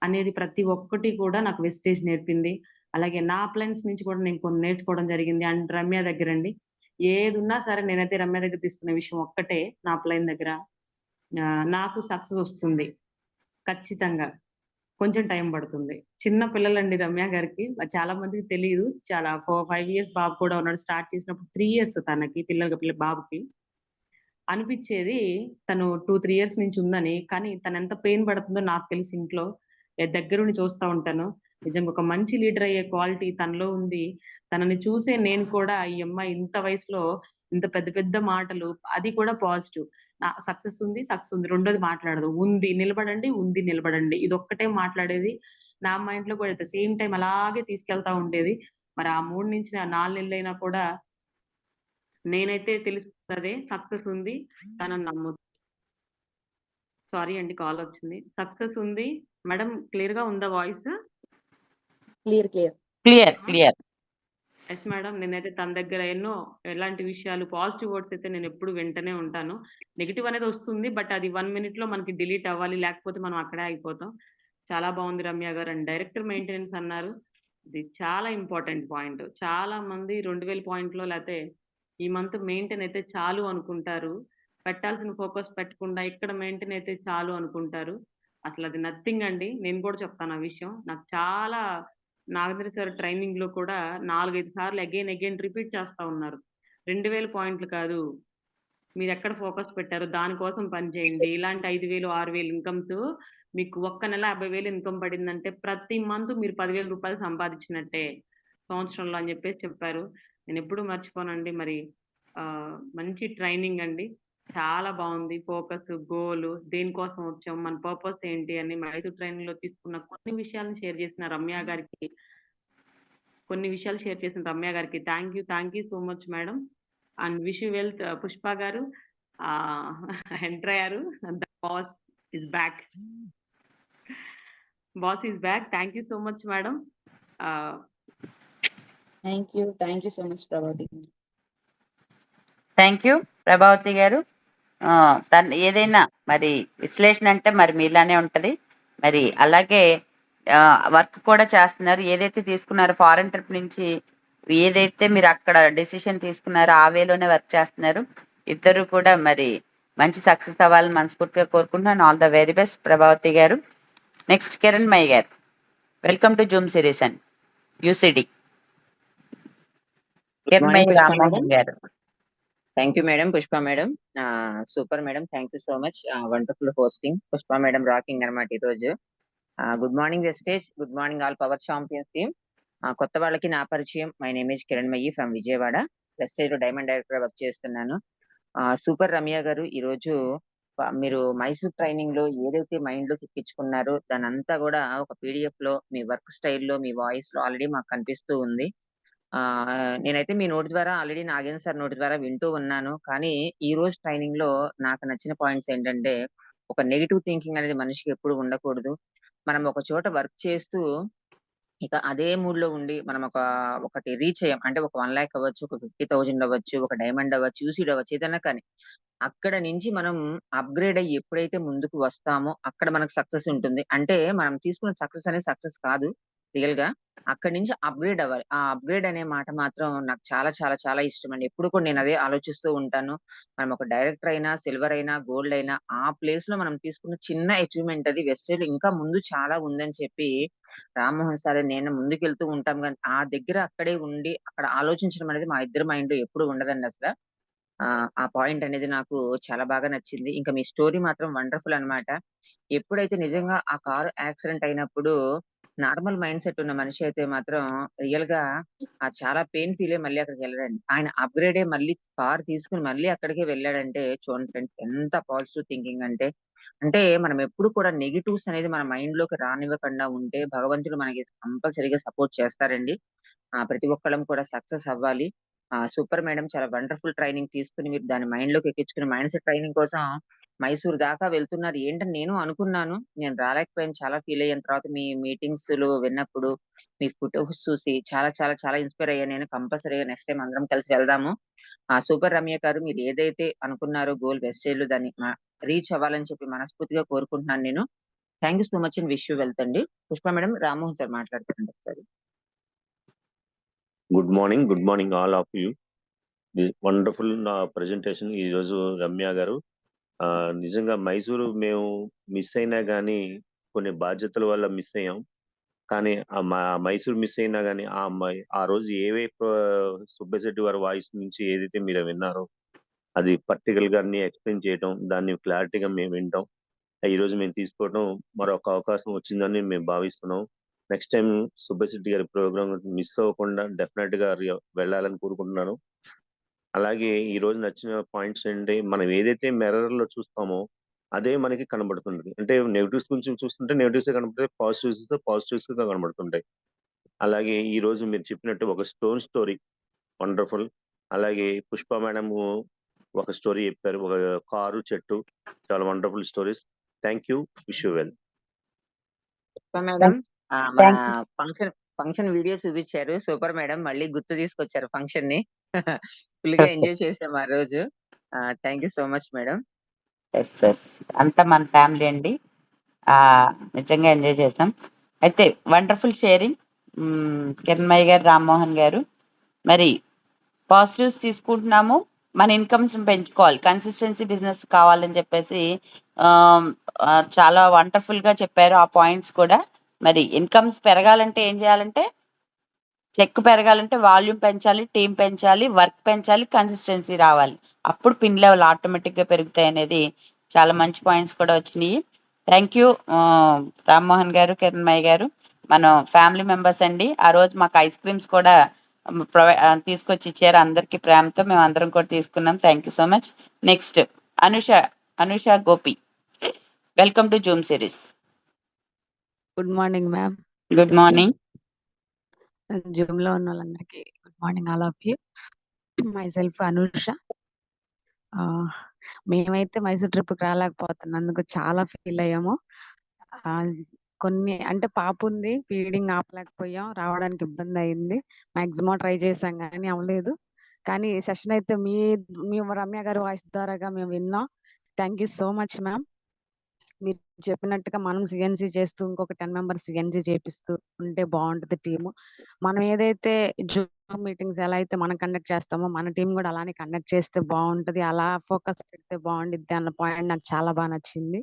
[SPEAKER 3] అనేది ప్రతి ఒక్కటి కూడా నాకు వెస్టేజ్ నేర్పింది. అలాగే నా ప్లాన్స్ నుంచి కూడా నేను కొన్ని నేర్చుకోవడం జరిగింది. అండ్ రమ్య దగ్గర అండి, ఏది ఉన్నా సరే నేనైతే రమ్య దగ్గర తీసుకునే విషయం ఒక్కటే, నా ప్లాన్ దగ్గర నాకు సక్సెస్ వస్తుంది ఖచ్చితంగా. కొంచెం టైం పడుతుంది. చిన్న పిల్లలండి రమ్య గారికి. చాలా మందికి తెలియదు. చాలా 5 ఇయర్స్ బాబు కూడా ఉన్నాడు. స్టార్ట్ చేసినప్పుడు 3 ఇయర్స్ తనకి, బాబుకి. అనిపించేది తను 2, 3 ఇయర్స్ నుంచి ఉందని. కానీ తను ఎంత పెయిన్ పడుతుందో నాకు తెలిసి ఇంట్లో. దగ్గరుండి చూస్తా ఉంటాను. నిజంగా ఒక మంచి లీడర్ అయ్యే క్వాలిటీ తనలో ఉంది. తనని చూసే నేను కూడా ఈ అమ్మాయి ఇంత వయసులో ఇంత పెద్ద పెద్ద మాటలు, అది కూడా పాజిటివ్. సక్సెస్ ఉంది, రెండోది మాట్లాడదు. ఉంది నిలబడండి. ఇదొక్కటే మాట్లాడేది. నా మైండ్ లో కూడా అట్ ద సేమ్ టైం అలాగే తీసుకెళ్తా ఉండేది. మరి ఆ 3 నుంచి 4 నెలలైనా కూడా నేనైతే తెలుస్తున్నదే సక్సెస్ ఉంది, తనని నమ్ముతుంది. సారీ అండి, కాల్ వచ్చింది. సక్సెస్ ఉంది మేడం. క్లియర్ గా ఉందా వాయిస్?
[SPEAKER 2] క్లియర్.
[SPEAKER 3] Yes madam. నేనైతే తన దగ్గర ఎలాంటి విషయాలు, పాజిటివ్ వర్డ్స్ అయితే నేను ఎప్పుడు వెంటనే ఉంటాను. నెగిటివ్ అనేది వస్తుంది, బట్ అది 1 మినిట్ లో మనకి డిలీట్ అవ్వాలి, లేకపోతే మనం అక్కడే అయిపోతాం. చాలా బాగుంది రమ్య గారు. అండ్ డైరెక్టర్ మెయింటెనెన్స్ అన్నారు, ఇది చాలా ఇంపార్టెంట్ పాయింట్. చాలా మంది 2000 పాయింట్లో లేకపోతే ఈ మంత్ మెయింటైన్ అయితే చాలు అనుకుంటారు. పెట్టాల్సిన ఫోకస్ పెట్టకుండా ఇక్కడ మెయింటైన్ అయితే చాలు అనుకుంటారు. అసలు అది నథింగ్ అండి. నేను కూడా చెప్తాను ఆ విషయం. నాకు చాలా నాగేంద్ర సార్ ట్రైనింగ్ లో కూడా 4-5 సార్లు అగైన్ రిపీట్ చేస్తా ఉన్నారు. 2000 పాయింట్లు కాదు, మీరు ఎక్కడ ఫోకస్ పెట్టారు దానికోసం పని చేయండి. ఇలాంటి 5,000, 6,000 ఇన్కమ్స్ మీకు ఒక్క నెల 50,000 ఇన్కమ్ పడిందంటే ప్రతి మంత్ మీరు 10,000 రూపాయలు సంపాదించినట్టే సంవత్సరంలో అని చెప్పేసి చెప్పారు. నేను ఎప్పుడు మర్చిపోనండి. మరి మంచి ట్రైనింగ్ అండి, చాలా బాగుంది. ఫోకస్, గోల్, దేనికోసం వచ్చాం, మన పర్పస్ ఏంటి అని మైసూర్ ట్రైనింగ్ లో తీసుకున్న కొన్ని విషయాలను షేర్ చేసిన రమ్య గారికి thank you so much madam. And wish you wealth. Pushpa garu enter అయ్యారు. Boss is back. Thank you so much madam.
[SPEAKER 1] Thank you so much Prabhavathi.
[SPEAKER 2] Thank you Prabhavathi garu. తను ఏదైనా మరి విశ్లేషణ అంటే మరి మీలానే ఉంటది. మరి అలాగే వర్క్ కూడా చేస్తున్నారు. ఏదైతే తీసుకున్నారో ఫారెన్ ట్రిప్ నుంచి, ఏదైతే మీరు అక్కడ డెసిషన్ తీసుకున్నారో ఆ వేలోనే వర్క్ చేస్తున్నారు. ఇద్దరు కూడా మరి మంచి సక్సెస్ అవ్వాలని మనస్ఫూర్తిగా కోరుకుంటున్నాను. All the very best Prabhavati garu. Next Kiran Mai garu, welcome to Zoom series and U C D. Kiran Mai Rammohan garu.
[SPEAKER 4] Thank you madam, Pushpa madam. Super madam, thank you so much. Wonderful hosting. Pushpa madam rocking అనమాట ఈరోజు. Good morning Vestige, good morning all power champions team. కొత్త వాళ్ళకి నా పరిచయం, my name is Kiranmayi from Vijayawada. Vestige లో డైమండ్ డైరెక్టర్ వర్క్ చేస్తున్నాను. సూపర్ రమ్య గారు, ఈరోజు మీరు మైసూర్ ట్రైనింగ్ లో ఏదైతే మైండ్ లో ఎక్కించుకున్నారో దాని అంతా కూడా ఒక పీడిఎఫ్ లో మీ వర్క్ స్టైల్లో మీ వాయిస్ లో ఆల్రెడీ మాకు కనిపిస్తూ ఉంది. నేనైతే మీ నోటి ద్వారా ఆల్రెడీ నాగేంద్ర సార్ నోటి ద్వారా వింటూ ఉన్నాను. కానీ ఈ రోజు ట్రైనింగ్ లో నాకు నచ్చిన పాయింట్స్ ఏంటంటే, ఒక నెగిటివ్ థింకింగ్ అనేది మనిషికి ఎప్పుడు ఉండకూడదు. మనం ఒక చోట వర్క్ చేస్తూ ఇక అదే మూడ్ లో ఉండి మనం ఒకటి రీచ్ అయ్యాం అంటే ఒక 1 lakh అవ్వచ్చు, ఒక 50,000 అవ్వచ్చు, ఒక డైమండ్ అవ్వచ్చు, యూసీడ్ అవ్వచ్చు, ఏదైనా కానీ అక్కడ నుంచి మనం అప్గ్రేడ్ అయ్యి ఎప్పుడైతే ముందుకు వస్తామో అక్కడ మనకు సక్సెస్ ఉంటుంది. అంటే మనం తీసుకున్న సక్సెస్ అనేది సక్సెస్ కాదు రియల్ గా. అక్కడి నుంచి అప్గ్రేడ్ అవ్వాలి. ఆ అప్గ్రేడ్ అనే మాట మాత్రం నాకు చాలా చాలా చాలా ఇష్టం అండి. ఎప్పుడు కూడా నేను అదే ఆలోచిస్తూ ఉంటాను. మనం ఒక డైరెక్టర్ అయినా, సిల్వర్ అయినా, గోల్డ్ అయినా ఆ ప్లేస్ లో మనం తీసుకున్న చిన్న అచీవ్మెంట్ అది వెస్టేజ్ ఇంకా ముందు చాలా ఉందని చెప్పి రామ్మోహన్ సార్ నేను ముందుకెళ్తూ ఉంటాం. కానీ ఆ దగ్గర అక్కడే ఉండి అక్కడ ఆలోచించడం అనేది మా ఇద్దరి మైండ్ ఎప్పుడు ఉండదండి అసలు. ఆ పాయింట్ అనేది నాకు చాలా బాగా నచ్చింది. ఇంకా మీ స్టోరీ మాత్రం వండర్‌ఫుల్ అన్నమాట. ఎప్పుడైతే నిజంగా ఆ కారు యాక్సిడెంట్ అయినప్పుడు నార్మల్ మైండ్ సెట్ ఉన్న మనిషి అయితే మాత్రం రియల్‌గా చాలా పెయిన్ ఫీలే మళ్ళీ అక్కడికి వెళ్ళడండి. ఆయన అప్‌గ్రేడే మళ్ళీ కార్ తీసుకొని మళ్ళీ అక్కడికే వెళ్ళాడంటే చూడండి ఫ్రెండ్స్ ఎంత పాజిటివ్ థింకింగ్ అంటే. అంటే మనం ఎప్పుడు కూడా నెగెటివ్స్ అనేది మన మైండ్‌లోకి రానివ్వకుండా ఉంటే భగవంతుడు మనకి కంపల్సరీగా సపోర్ట్ చేస్తారండి. ప్రతి ఒక్కళ్ళం కూడా సక్సెస్ అవ్వాలి. సూపర్ మేడం, చాలా వండర్‌ఫుల్ ట్రైనింగ్ తీసుకొని మీరు దాన్ని మైండ్‌లోకి ఎక్కించుకుని మైండ్ సెట్ ట్రైనింగ్ కోసం మైసూర్ దాకా వెళ్తున్నారు. ఏంటని నేను అనుకున్నాను. నేను రాలేకపోయాను. చాలా ఫీల్ అయ్యాను. తర్వాత మీ మీటింగ్స్‌లో విన్నప్పుడు, మీ ఫోటోస్ చూసి చాలా చాలా చాలా ఇన్‌స్పైర్ అయ్యాను నేను. కంపల్సరీగా నెక్స్ట్ టైమ్ అందరం కలిసి వెళ్దాము. సూపర్ రమ్య గారు, మీరు ఏదైతే అనుకున్నారో గోల్ వెస్టేజ్‌లో దాన్ని రీచ్ అవ్వాలని చెప్పి మనస్ఫూర్తిగా కోరుకుంటున్నాను నేను. Thank you so much and wish you wealth అండి. పుష్ప మేడం, రామ్మోహన్ సార్ మాట్లాడతారండి ఒకసారి.
[SPEAKER 5] Good morning all of you. Wonderful presentation ఈరోజు రమ్య గారు. నిజంగా మైసూరు మేము మిస్ అయినా కానీ కొన్ని బాధ్యతల వల్ల మిస్ అయ్యాం. కానీ మైసూరు మిస్ అయినా కానీ ఆ రోజు సుబ్బశెట్టి వారి వాయిస్ నుంచి ఏదైతే మీరు విన్నారో అది పర్టికల్ గా అన్ని ఎక్స్ప్లెయిన్ చేయడం, దాన్ని క్లారిటీగా మేము వింటాం. ఈరోజు మేము తీసుకోవడం మరొక అవకాశం వచ్చిందని మేము భావిస్తున్నాం. నెక్స్ట్ టైం సుబ్బశెట్టి గారి ప్రోగ్రామ్ మిస్ అవ్వకుండా డెఫినెట్ గా వెళ్ళాలని కోరుకుంటున్నాను. అలాగే ఈ రోజు నచ్చిన పాయింట్స్ ఏంటి, మనం ఏదైతే మిర్రర్ లో చూస్తామో అదే మనకి కనబడుతుంది. అంటే నెగిటివ్స్ గురించి చూస్తుంటే నెగిటివ్స్ కనబడతాయి, పాజిటివ్స్ గా కనబడుతుంటాయి. అలాగే ఈ రోజు మీరు చెప్పినట్టు ఒక స్టోరీ వండర్ఫుల్. అలాగే పుష్ప మేడం ఒక స్టోరీ చెప్పారు, ఒక కారు చెట్టు, చాలా wonderful stories. Thank you, wish you well.
[SPEAKER 4] Madam, మన
[SPEAKER 2] థ్యాంక్ యూ.
[SPEAKER 4] ఫంక్షన్ వీడియో చూపించారు. సూపర్ మేడం, మళ్ళీ గుర్తు తీసుకొచ్చారు ఫంక్షన్ ని. ఫుల్ గా ఎంజాయ్ చేసాం ఆ రోజు. Thank you so much madam.
[SPEAKER 2] Yes అంతా మన ఫ్యామిలీ అండి. నిజంగా ఎంజాయ్ చేసాం. అయితే వండర్ఫుల్ షేరింగ్ కిరణ్మయ్య గారు, రామ్మోహన్ గారు. మరి పాజిటివ్స్ తీసుకుంటున్నాము, మన ఇన్కమ్స్ పెంచుకోవాలి, కన్సిస్టెన్సీ బిజినెస్ కావాలని చెప్పేసి చాలా వండర్ఫుల్ గా చెప్పారు ఆ పాయింట్స్ కూడా. మరి ఇన్కమ్స్ పెరగాలంటే ఏం చేయాలంటే, చెక్ పెరగాలంటే వాల్యూమ్ పెంచాలి, టీం పెంచాలి, వర్క్ పెంచాలి, కన్సిస్టెన్సీ రావాలి. అప్పుడు పిన్ లెవెల్ ఆటోమేటిక్ గా పెరుగుతాయి అనేది చాలా మంచి పాయింట్స్ కూడా వచ్చినాయి. థ్యాంక్ యూ రామ్మోహన్ గారు, కిరణ్మయ్య గారు. మనం ఫ్యామిలీ మెంబర్స్ అండి. ఆ రోజు మాకు ఐస్ క్రీమ్స్ కూడా తీసుకొచ్చి ఇచ్చారు అందరికి ప్రేమతో. మేము అందరం కూడా తీసుకున్నాం. Thank you so much. Next Anusha Gopi, welcome to Zoom series.
[SPEAKER 6] Good morning ma'am.
[SPEAKER 2] Good morning.
[SPEAKER 6] Zoom లో ఉన్న వాళ్ళందరికీ good morning all of you. My self Anusha. మేమైతే మైసూర్ ట్రిప్ కి రాలేకపోతున్నందుకు చాలా ఫీల్ అయ్యాము. కొన్ని అంటే పాప ఉంది, ఫీడింగ్ ఆపలేకపోయాం, రావడానికి ఇబ్బంది అయింది. మాక్సిమం ట్రై చేసాం కానీ అవ్వలేదు. కానీ సెషన్ అయితే మీ రమ్య గారి వాయిస్ ద్వారాగా మేము విన్నాం. Thank you so much ma'am. మీరు చెప్పినట్టుగా మనం సిఎన్సి చేస్తూ ఇంకొక 10 మెంబర్స్ సిఎన్సి చేపిస్తూ ఉంటే బాగుంటుంది టీము. మనం ఏదైతే జూమ్ మీటింగ్స్ ఎలా అయితే మనం కండక్ట్ చేస్తామో మన టీం కూడా అలానే కండక్ట్ చేస్తే బాగుంటది, అలా ఫోకస్ పెడితే బాగుండిద్ది అన్న పాయింట్ నాకు చాలా బాగా నచ్చింది.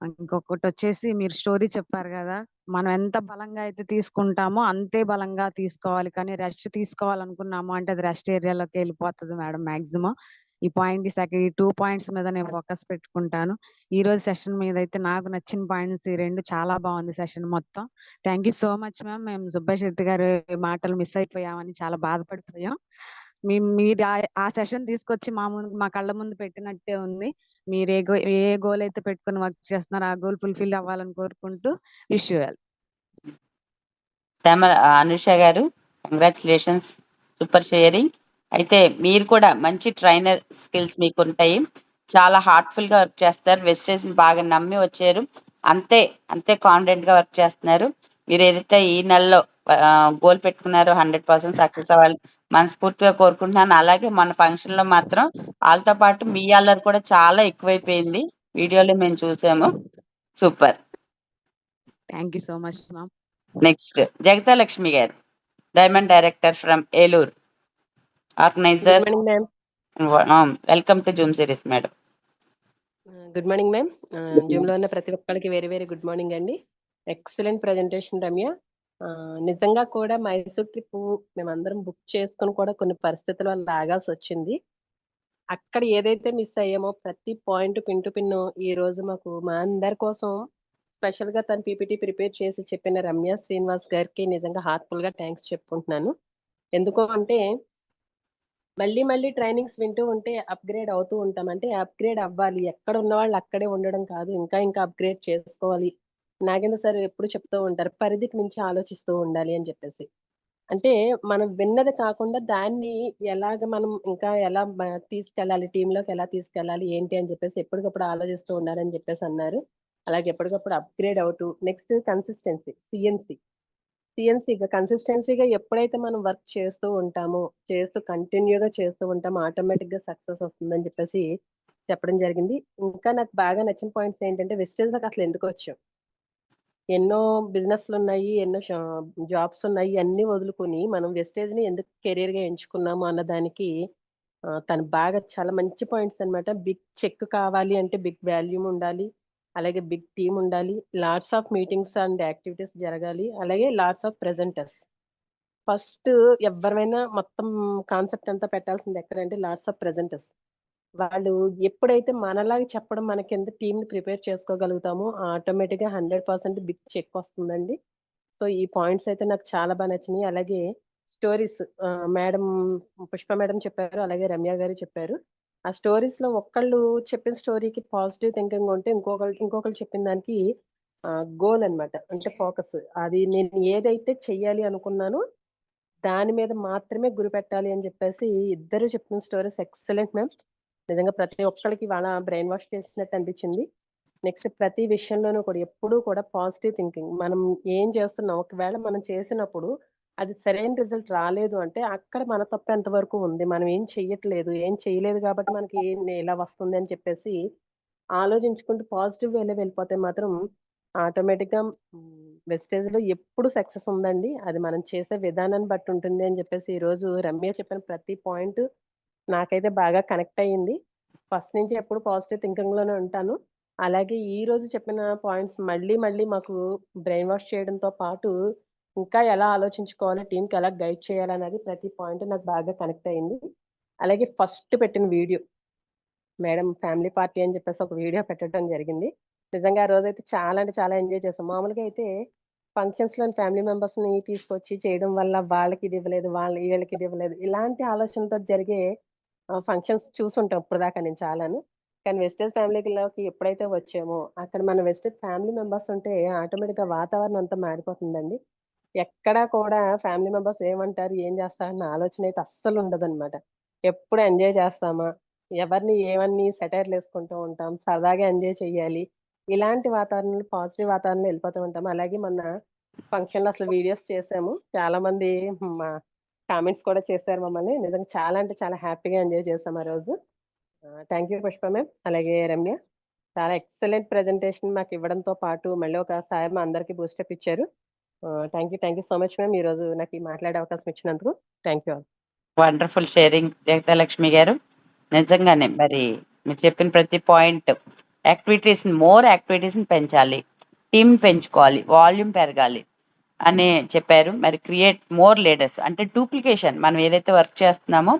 [SPEAKER 6] ఇంకొకటి వచ్చేసి మీరు స్టోరీ చెప్పారు కదా, మనం ఎంత బలంగా అయితే తీసుకుంటామో అంతే బలంగా తీసుకోవాలి, కానీ రెస్ట్ తీసుకోవాలనుకున్నాము అంటే అది రెస్ట్ ఏరియాలోకి వెళ్ళిపోతుంది మేడం మాక్సిమం. ఈ పాయింట్ ఈ 2 పాయింట్స్ మీద నేను ఫోకస్ పెట్టుకుంటాను. ఈ రోజు సెషన్ మీద అయితే నాకు నచ్చిన పాయింట్స్ ఈ 2 చాలా బాగుంది సెషన్ మొత్తం. Thank you so much ma'am. మేము సుబ్బయ్య శెట్టి గారి మాటలు మిస్ అయిపోయామని చాలా బాధపడిపోయాం. మీరు ఆ సెషన్ తీసుకొచ్చి మా కళ్ళ ముందు పెట్టినట్టే ఉంది. మీరు ఏ గోల్ అయితే పెట్టుకుని వర్క్ చేస్తున్నారో ఆ గోల్ ఫుల్ఫిల్ అవ్వాలని కోరుకుంటూ విష్ యూ ఆల్.
[SPEAKER 2] అనుష గారు కంగ్రాచులేషన్స్, సూపర్ షేరింగ్. అయితే మీరు కూడా మంచి ట్రైనర్ స్కిల్స్ మీకు ఉంటాయి, చాలా హార్ట్ఫుల్ గా వర్క్ చేస్తారు, వెస్టేజ్ బాగా నమ్మి వచ్చారు, అంతే అంతే కాన్ఫిడెంట్ గా వర్క్ చేస్తున్నారు. మీరు ఏదైతే ఈ నెలలో గోల్ పెట్టుకున్నారో 100% సక్సెస్ అవ్వాలి మనస్ఫూర్తిగా కోరుకుంటున్నాను. అలాగే మన ఫంక్షన్ లో మాత్రం వాళ్ళతో పాటు మీ అల్లరి కూడా చాలా ఎక్కువైపోయింది, వీడియోలో మేము చూసాము. Super.
[SPEAKER 6] Thank you so much ma'am.
[SPEAKER 2] Next Jagathalakshmi garu, diamond director from Eluru, organiser.
[SPEAKER 7] Good morning ma'am.
[SPEAKER 2] Welcome to Zoom series madam.
[SPEAKER 7] Good morning ma'am. Zoom లో ఉన్న ప్రతి ఒక్కరికి వెరీ వెరీ గుడ్ మార్నింగ్ అండి. Excellent presentation Ramya. నిజంగా కూడా మైసూర్ ట్రిప్ మేమందరం బుక్ చేసుకుని కూడా కొన్ని పరిస్థితుల వల్ల ఆగాల్సి వచ్చింది. అక్కడ ఏదైతే మిస్ అయ్యామో ప్రతి పాయింట్ పిన్ టు పిన్ ఈ రోజు మాకు మా అందరి కోసం స్పెషల్ గా తను పీపీటీ ప్రిపేర్ చేసి చెప్పిన రమ్య శ్రీనివాస్ గారికి నిజంగా హార్ట్ఫుల్ గా థ్యాంక్స్ చెప్పుకుంటున్నాను. ఎందుకు అంటే మళ్ళీ మళ్ళీ ట్రైనింగ్స్ వింటూ ఉంటే అప్గ్రేడ్ అవుతూ ఉంటాం. అంటే అప్గ్రేడ్ అవ్వాలి, ఎక్కడ ఉన్న వాళ్ళు అక్కడే ఉండడం కాదు, ఇంకా ఇంకా అప్గ్రేడ్ చేసుకోవాలి. నాగేంద్ర సార్ ఎప్పుడు చెప్తూ ఉంటారు పరిధికి మించి ఆలోచిస్తూ ఉండాలి అని చెప్పేసి. అంటే మనం విన్నది కాకుండా దాన్ని ఎలాగ మనం ఇంకా ఎలా తీసుకెళ్ళాలి, టీంలోకి ఎలా తీసుకెళ్ళాలి ఏంటి అని చెప్పేసి ఎప్పటికప్పుడు ఆలోచిస్తూ ఉండాలని చెప్పేసి అన్నారు. అలాగే ఎప్పటికప్పుడు అప్గ్రేడ్ అవుతూ నెక్స్ట్ కన్సిస్టెన్సీ సిఎన్సీగా కన్సిస్టెన్సీగా ఎప్పుడైతే మనం వర్క్ చేస్తూ ఉంటామో కంటిన్యూగా చేస్తూ ఉంటామో ఆటోమేటిక్ గా సక్సెస్ వస్తుందని చెప్పేసి చెప్పడం జరిగింది. ఇంకా నాకు బాగా నచ్చిన పాయింట్స్ ఏంటంటే వెస్టేజ్ లకు అసలు ఎందుకు వచ్చాం, ఎన్నో బిజినెస్లు ఉన్నాయి, ఎన్నో జాబ్స్ ఉన్నాయి, అన్ని వదులుకొని మనం వెస్టేజ్ ని ఎందుకు కెరీర్ గా ఎంచుకున్నాము అన్న దానికి తను బాగా చాలా మంచి పాయింట్స్ అన్నమాట. బిగ్ చెక్ కావాలి అంటే బిగ్ వాల్యూమ్ ఉండాలి, అలాగే బిగ్ టీమ్ ఉండాలి, lots of meetings and activities జరగాలి, అలాగే లాట్స్ ఆఫ్ ప్రెజెంటర్స్. ఫస్ట్ ఎవరైనా మొత్తం కాన్సెప్ట్ అంతా పెట్టాల్సింది ఎక్కడంటే లాట్స్ ఆఫ్ ప్రెజెంటర్స్. వాళ్ళు ఎప్పుడైతే మనలాగా చెప్పడం మన కింద టీమ్ ని ప్రిపేర్ చేసుకోగలుగుతామో ఆటోమేటిక్ గా 100% బిగ్ చెక్ వస్తుందండి. సో ఈ పాయింట్స్ అయితే నాకు చాలా బాగా నచ్చినాయి. అలాగే స్టోరీస్ మేడం పుష్ప మేడం చెప్పారు, అలాగే రమ్య గారు చెప్పారు. ఆ స్టోరీస్ లో ఒక్కళ్ళు చెప్పిన స్టోరీకి పాజిటివ్ థింకింగ్ ఉంటే ఇంకొకళ్ళు చెప్పిన దానికి గోల్ అన్నమాట, అంటే ఫోకస్. అది నేను ఏదైతే చెయ్యాలి అనుకున్నానో దాని మీద మాత్రమే గురి పెట్టాలి అని చెప్పేసి ఇద్దరు చెప్పిన స్టోరీస్ ఎక్సలెంట్ మ్యామ్. నిజంగా ప్రతి ఒక్కరికి వాళ్ళ బ్రెయిన్ వాష్ చేసినట్టు అనిపించింది. నెక్స్ట్ ప్రతి విషయంలోనూ కూడా ఎప్పుడూ కూడా పాజిటివ్ థింకింగ్. మనం ఏం చేస్తున్నాం, ఒకవేళ మనం చేసినప్పుడు అది సరైన రిజల్ట్ రాలేదు అంటే అక్కడ మన తప్పు ఎంతవరకు ఉంది, మనం ఏం చేయలేదు కాబట్టి మనకి ఇలా వస్తుంది అని చెప్పేసి ఆలోచించుకుంటూ పాజిటివ్ వేలో వెళ్ళిపోతే మాత్రం ఆటోమేటిక్ గా వెస్టేజ్ లో ఎప్పుడు సక్సెస్ ఉందండి. అది మనం చేసే విధానాన్ని బట్టి ఉంటుంది అని చెప్పేసి ఈ రోజు రమ్య చెప్పిన ప్రతి పాయింట్ నాకైతే బాగా కనెక్ట్ అయ్యింది. ఫస్ట్ నుంచి ఎప్పుడు పాజిటివ్ థింకింగ్ లోనే ఉంటాను. అలాగే ఈ రోజు చెప్పిన పాయింట్స్ మళ్ళీ మళ్ళీ మాకు బ్రెయిన్ వాష్ చేయడంతో పాటు ఇంకా ఎలా ఆలోచించుకోవాలి, టీంకి ఎలా గైడ్ చేయాలనేది ప్రతి పాయింట్ నాకు బాగా కనెక్ట్ అయింది. అలాగే ఫస్ట్ పెట్టిన వీడియో మేడం ఫ్యామిలీ పార్టీ అని చెప్పేసి ఒక వీడియో పెట్టడం జరిగింది. నిజంగా ఆ రోజైతే చాలా అంటే చాలా ఎంజాయ్ చేసాం. మామూలుగా అయితే ఫంక్షన్స్ లోని ఫ్యామిలీ మెంబర్స్ ని తీసుకొచ్చి చేయడం వల్ల వాళ్ళకి ఇది ఇవ్వలేదు, వీళ్ళకి ఇది ఇవ్వలేదు, ఇలాంటి ఆలోచనతో జరిగే ఫంక్షన్స్ చూసుంటాం ఇప్పుడు దాకా నేను చాలాను. కానీ వెస్టేజ్ ఫ్యామిలీలోకి ఎప్పుడైతే వచ్చామో అక్కడ మన వెస్టేజ్ ఫ్యామిలీ మెంబర్స్ ఉంటే ఆటోమేటిక్ గా వాతావరణం అంతా మారిపోతుందండి. ఎక్కడా కూడా ఫ్యామిలీ మెంబర్స్ ఏమంటారు ఏం చేస్తారన్న ఆలోచన అయితే అస్సలు ఉండదన్నమాట. ఎప్పుడు ఎంజాయ్ చేస్తామా, ఎవరిని ఏమని సెటైర్లు వేసుకుంటూ ఉంటాం, సరదాగా ఎంజాయ్ చేయాలి, ఇలాంటి వాతావరణంలో పాజిటివ్ వాతావరణంలో వెళ్ళిపోతూ ఉంటాం. అలాగే మొన్న ఫంక్షన్ లో అసలు వీడియోస్ చేసాము, చాలా మంది మా కామెంట్స్ కూడా చేశారు మమ్మల్ని. నిజంగా చాలా అంటే చాలా హ్యాపీగా ఎంజాయ్ చేసాం ఆ రోజు. థ్యాంక్ యూ పుష్ప మ్యామ్, అలాగే రమ్య. చాలా ఎక్సలెంట్ ప్రెజెంటేషన్ మాకు ఇవ్వడంతో పాటు మళ్ళీ ఒకసారి మా అందరికి బూస్టప్ ఇచ్చారు. Thank you so much ma'am, ఈ రోజు నాకు మాట్లాడే అవకాశం ఇచ్చినందుకు. Thank you.
[SPEAKER 2] వండర్ఫుల్ షేరింగ్ జగతాలక్ష్మి గారు. నిజంగానే మరి మీరు చెప్పిన ప్రతి పాయింట్ మోర్ యాక్టివిటీస్ని పెంచాలి, టీమ్ పెంచుకోవాలి, వాల్యూమ్ పెరగాలి అని చెప్పారు. మరి క్రియేట్ మోర్ లీడర్స్ అంటే డూప్లికేషన్, మనం ఏదైతే వర్క్ చేస్తున్నామో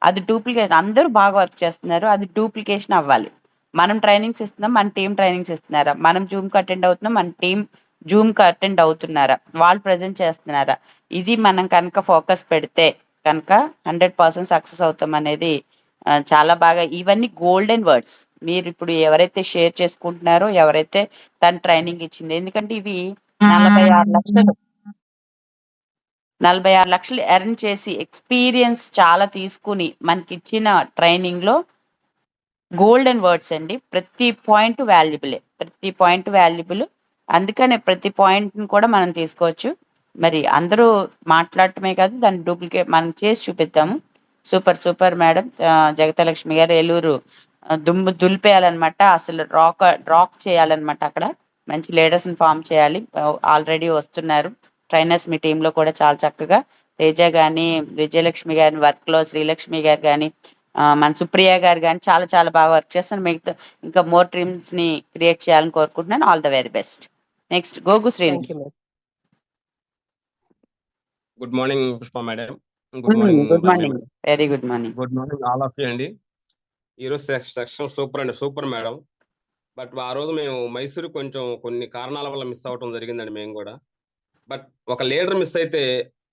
[SPEAKER 2] అది డూప్లికేషన్, అందరూ బాగా వర్క్ చేస్తున్నారు, అది డూప్లికేషన్ అవ్వాలి. మనం ట్రైనింగ్స్ ఇస్తున్నాం, మన టీం ట్రైనింగ్స్ ఇస్తున్నారా, మనం జూమ్కి అటెండ్ అవుతున్నాం, మన టీం జూమ్కి అటెండ్ అవుతున్నారా, వాళ్ళు ప్రజెంట్ చేస్తున్నారా, ఇది మనం కనుక ఫోకస్ పెడితే కనుక 100% సక్సెస్ అవుతాం అనేది చాలా బాగా. ఇవన్నీ గోల్డెన్ వర్డ్స్. మీరు ఇప్పుడు ఎవరైతే షేర్ చేసుకుంటున్నారో, ఎవరైతే తను ట్రైనింగ్ ఇచ్చింది, ఎందుకంటే ఇవి 46 లక్షలు ఎర్న్ చేసి ఎక్స్పీరియన్స్ చాలా తీసుకుని మనకి ఇచ్చిన ట్రైనింగ్ లో గోల్డెన్ వర్డ్స్ అండి. ప్రతి పాయింట్ వాల్యుబుల్, అందుకనే ప్రతి పాయింట్ కూడా మనం తీసుకోవచ్చు. మరి అందరూ మాట్లాడటమే కాదు, దాన్ని డూప్లికేట్ మనం చేసి చూపిద్దాము. Super madam. జగతలక్ష్మి గారు ఏలూరు దుమ్ము దులిపేయాలన్నమాట, అసలు రాక్ చేయాలన్నమాట. అక్కడ మంచి లీడర్స్ ని ఫామ్ చేయాలి. ఆల్రెడీ వస్తున్నారు ట్రైనర్స్ మీ టీంలో కూడా చాలా చక్కగా. తేజ గాని, విజయలక్ష్మి గారి వర్క్ లో, శ్రీలక్ష్మి గారు కానీ, మన సుప్రియ గారు కానీ చాలా చాలా బాగా వర్క్ చేస్తాను. మిగతా ఇంకా మోర్ టీమ్స్ ని క్రియేట్ చేయాలని కోరుకుంటున్నాను. All the very best. Next Gogu Srinu.
[SPEAKER 7] Thank you madam.
[SPEAKER 8] Good morning Pushpa madam. Good morning.
[SPEAKER 2] Good morning, very good morning.
[SPEAKER 8] Good morning all of you అండి. ఈరోజు సెక్షన్ సూపర్ అండి, సూపర్ మేడం. బట్ ఆ రోజు మేము మైసూరు కొంచెం కొన్ని కారణాల వల్ల మిస్ అవటం జరిగిందండి మేము కూడా. బట్ ఒక లీడర్ మిస్ అయితే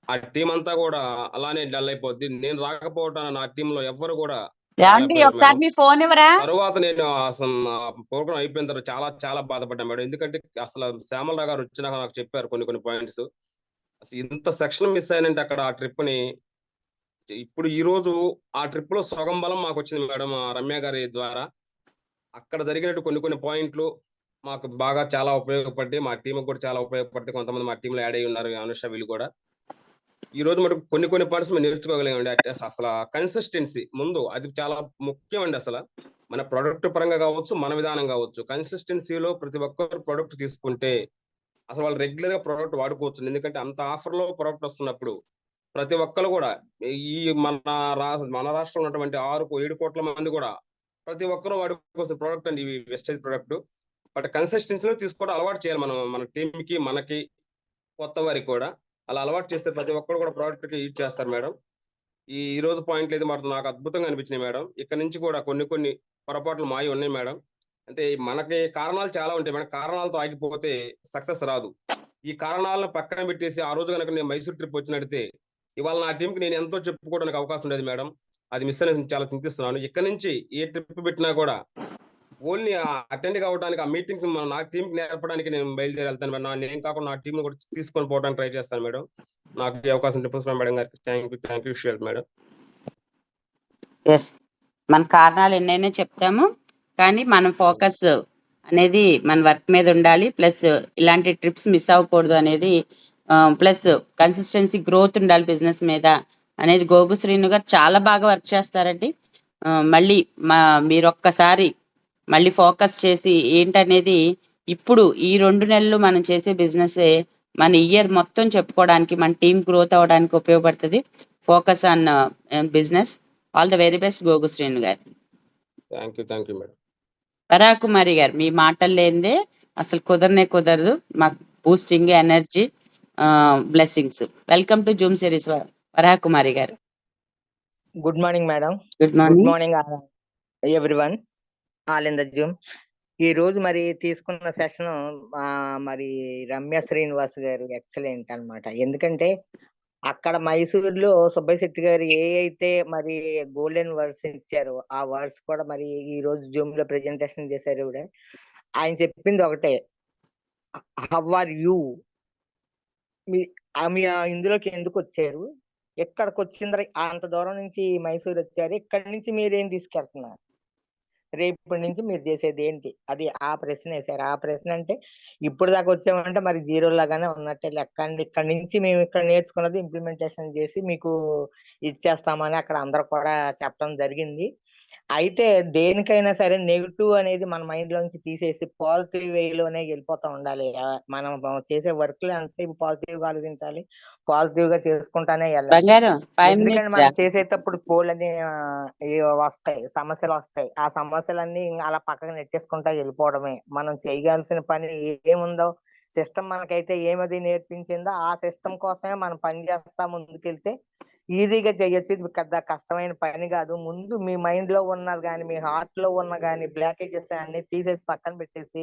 [SPEAKER 8] ఆ టీం అంతా కూడా అలానే డల్ అయిపోద్ది. నేను రాకపోవటం నా టీంలో ఎవ్వరు కూడా
[SPEAKER 2] ఒకసారి మీ ఫోన్ ఇవ్వరా.
[SPEAKER 8] తర్వాత నేను అసలు ప్రోగ్రామ్ అయిపోయిన తర్వాత చాలా చాలా బాధపడ్డాను మేడం. ఎందుకంటే అసలు శ్యామలరావు గారు వచ్చినాక నాకు చెప్పారు కొన్ని పాయింట్స్. అసలు ఇంత సెక్షన్ మిస్ అయినంటే అక్కడ ఆ ట్రిప్ ని. ఇప్పుడు ఈ రోజు ఆ ట్రిప్ లో సగం బలం మాకు వచ్చింది మేడం, రమ్య గారి ద్వారా. అక్కడ జరిగినట్టు కొన్ని పాయింట్లు మాకు బాగా చాలా ఉపయోగపడి, మా టీం కూడా చాలా ఉపయోగపడితే, కొంతమంది మా టీంలో యాడ్ అయ్యి ఉన్నారు, అనుష వీళ్ళు కూడా. ఈ రోజు మనకు కొన్ని పాయింట్స్ మేము నేర్చుకోగలిగామండి. అసలు కన్సిస్టెన్సీ ముందు అది చాలా ముఖ్యం అండి. అసలు మన ప్రొడక్ట్ పరంగా కావచ్చు, మన విధానం కావచ్చు, కన్సిస్టెన్సీలో ప్రతి ఒక్కరు ప్రొడక్ట్ తీసుకుంటే అసలు వాళ్ళు రెగ్యులర్ గా ప్రోడక్ట్ వాడుకోవచ్చు. ఎందుకంటే అంత ఆఫర్ లో ప్రోడక్ట్ వస్తున్నప్పుడు ప్రతి ఒక్కరు కూడా ఈ మన రాష్ట్రంలో ఉన్నటువంటి 6-7 కోట్ల మంది కూడా ప్రతి ఒక్కరు వాడుకోవాల్సిన ప్రోడక్ట్ అండి ఇవి, వెస్టేజ్ ప్రోడక్ట్. బట్ కన్సిస్టెన్సీలో తీసుకోవడం అలవాటు చేయాలి మనం, మన టీమ్ కి, మనకి, కొత్త వారికి కూడా. అలా అలవాటు చేస్తే ప్రతి ఒక్కరు కూడా ప్రోడక్ట్ కి యూజ్ చేస్తారు మేడం. ఈ రోజు పాయింట్లు అయితే మాత్రం నాకు అద్భుతంగా అనిపించినాయి మేడం. ఇక్కడ నుంచి కూడా కొన్ని పొరపాట్లు మాయి ఉన్నాయి మేడం. అంటే మనకి కారణాలు చాలా ఉంటాయి మేడం, కారణాలతో ఆగిపోతే సక్సెస్ రాదు. ఈ కారణాలను పక్కన పెట్టేసి ఆ రోజు కనుక నేను మైసూర్ ట్రిప్ వచ్చినట్టే ఇవాళ నా టీంకి నేను ఎంతో చెప్పుకోవడానికి అవకాశం ఉండేది మేడం. అది మిస్ అనేది చాలా చింతిస్తున్నాను. ఇక్కడ నుంచి ఏ ట్రిప్ పెట్టినా కూడా ఓన్లీ అటెండ్ కావడానికి, ఆ మీటింగ్స్ నా టీంకి నేర్పడానికి నేను బయలుదేరి వెళ్తాను మేడం. నేను కాకుండా నా టీంని కూడా తీసుకొని పోవడానికి ట్రై చేస్తాను మేడం. నాకు ఈ అవకాశం పుష్ప మేడం గారికి థ్యాంక్ యూ మేడం.
[SPEAKER 2] ఎస్, మన కారణాలు ఎన్నైనా చెప్తాము, కానీ మనం ఫోకస్ అనేది మన వర్క్ మీద ఉండాలి. ప్లస్ ఇలాంటి ట్రిప్స్ మిస్ అవ్వకూడదు అనేది, ప్లస్ కన్సిస్టెన్సీ గ్రోత్ ఉండాలి బిజినెస్ మీద అనేది. గోగు శ్రీను గారు చాలా బాగా వర్క్ చేస్తారండి. మళ్ళీ మీరు ఒక్కసారి మళ్ళీ ఫోకస్ చేసి ఏంటనేది, ఇప్పుడు ఈ 2 నెలలు మనం చేసే బిజినెస్ మన ఇయర్ మొత్తం చెప్పుకోవడానికి, మన టీం గ్రోత్ అవ్వడానికి ఉపయోగపడుతుంది. Focus on business. All the very best గోగు శ్రీను గారు.
[SPEAKER 8] Thank you madam.
[SPEAKER 2] వరాకుమారి గారు, మీ మాటలు లేనిదే అసలు కుదరదు. మాకు boosting, energy, blessings. Welcome to Zoom series Varakumari garu.
[SPEAKER 9] Good morning madam.
[SPEAKER 2] Good
[SPEAKER 9] good
[SPEAKER 2] morning.
[SPEAKER 9] Morning everyone, all in the Zoom. ఈ రోజు మరి తీసుకున్న సెషన్ మరి రమ్య శ్రీనివాస్ గారు ఎక్సలెంట్ అన్నమాట. ఎందుకంటే అక్కడ మైసూరులో సుబ్బయ్య శెట్టి గారు ఏ అయితే మరి గోల్డెన్ వర్డ్స్ ఇచ్చారో ఆ వర్డ్స్ కూడా మరి ఈ రోజు జూమ్ లో ప్రెజెంటేషన్ చేశారు. కూడా ఆయన చెప్పింది ఒకటే, హౌ ఆర్ యూ, మీ ఇందులోకి ఎందుకు వచ్చారు, ఎక్కడికి వచ్చింది, అంత దూరం నుంచి మైసూర్ వచ్చారు, ఇక్కడి నుంచి మీరేం తీసుకెళ్తున్నారు, రేపటి నుంచి మీరు చేసేది ఏంటి, అది ఆ ప్రశ్న వేశారు. ఆ ప్రశ్న అంటే ఇప్పుడు దాకా వచ్చామంటే మరి జీరో లాగానే ఉన్నట్టే లెక్క అండి. ఇక్కడ నుంచి మేము ఇక్కడ నేర్చుకున్నది ఇంప్లిమెంటేషన్ చేసి మీకు ఇచ్చేస్తామని అక్కడ అందరు కూడా చెప్పడం జరిగింది. అయితే దేనికైనా సరే నెగిటివ్ అనేది మన మైండ్ లోంచి తీసేసి పాజిటివ్ వేలోనే వెళ్ళిపోతా ఉండాలి. మనం చేసే వర్క్ లో ఎంతసేపు పాజిటివ్ గా ఆలోచించాలి, పాజిటివ్ గా చేసుకుంటానే వెళ్ళాలి.
[SPEAKER 2] బంగారం 5
[SPEAKER 9] ఎందుకంటే
[SPEAKER 2] మినిట్స్
[SPEAKER 9] మనం చేసేటప్పుడు కోళ్ళని వస్తాయి, సమస్యలు వస్తాయి. ఆ సమస్యలన్నీ అలా పక్కన నెట్టేసుకుంటా వెళ్ళిపోవడమే. మనం చేయగలసిన పని ఏముందో సిస్టమ్ మనకైతే ఏమది నేర్పించిందో ఆ సిస్టమ్ కోసమే మనం పని చేస్తా ముందుకెళ్తే ఈజీగా చేయొచ్చు. ఇది పెద్ద కష్టమైన పని కాదు. ముందు మీ మైండ్ లో ఉన్నది కానీ, మీ హార్ట్ లో ఉన్న కానీ బ్లాకేజెస్ అన్ని తీసేసి పక్కన పెట్టేసి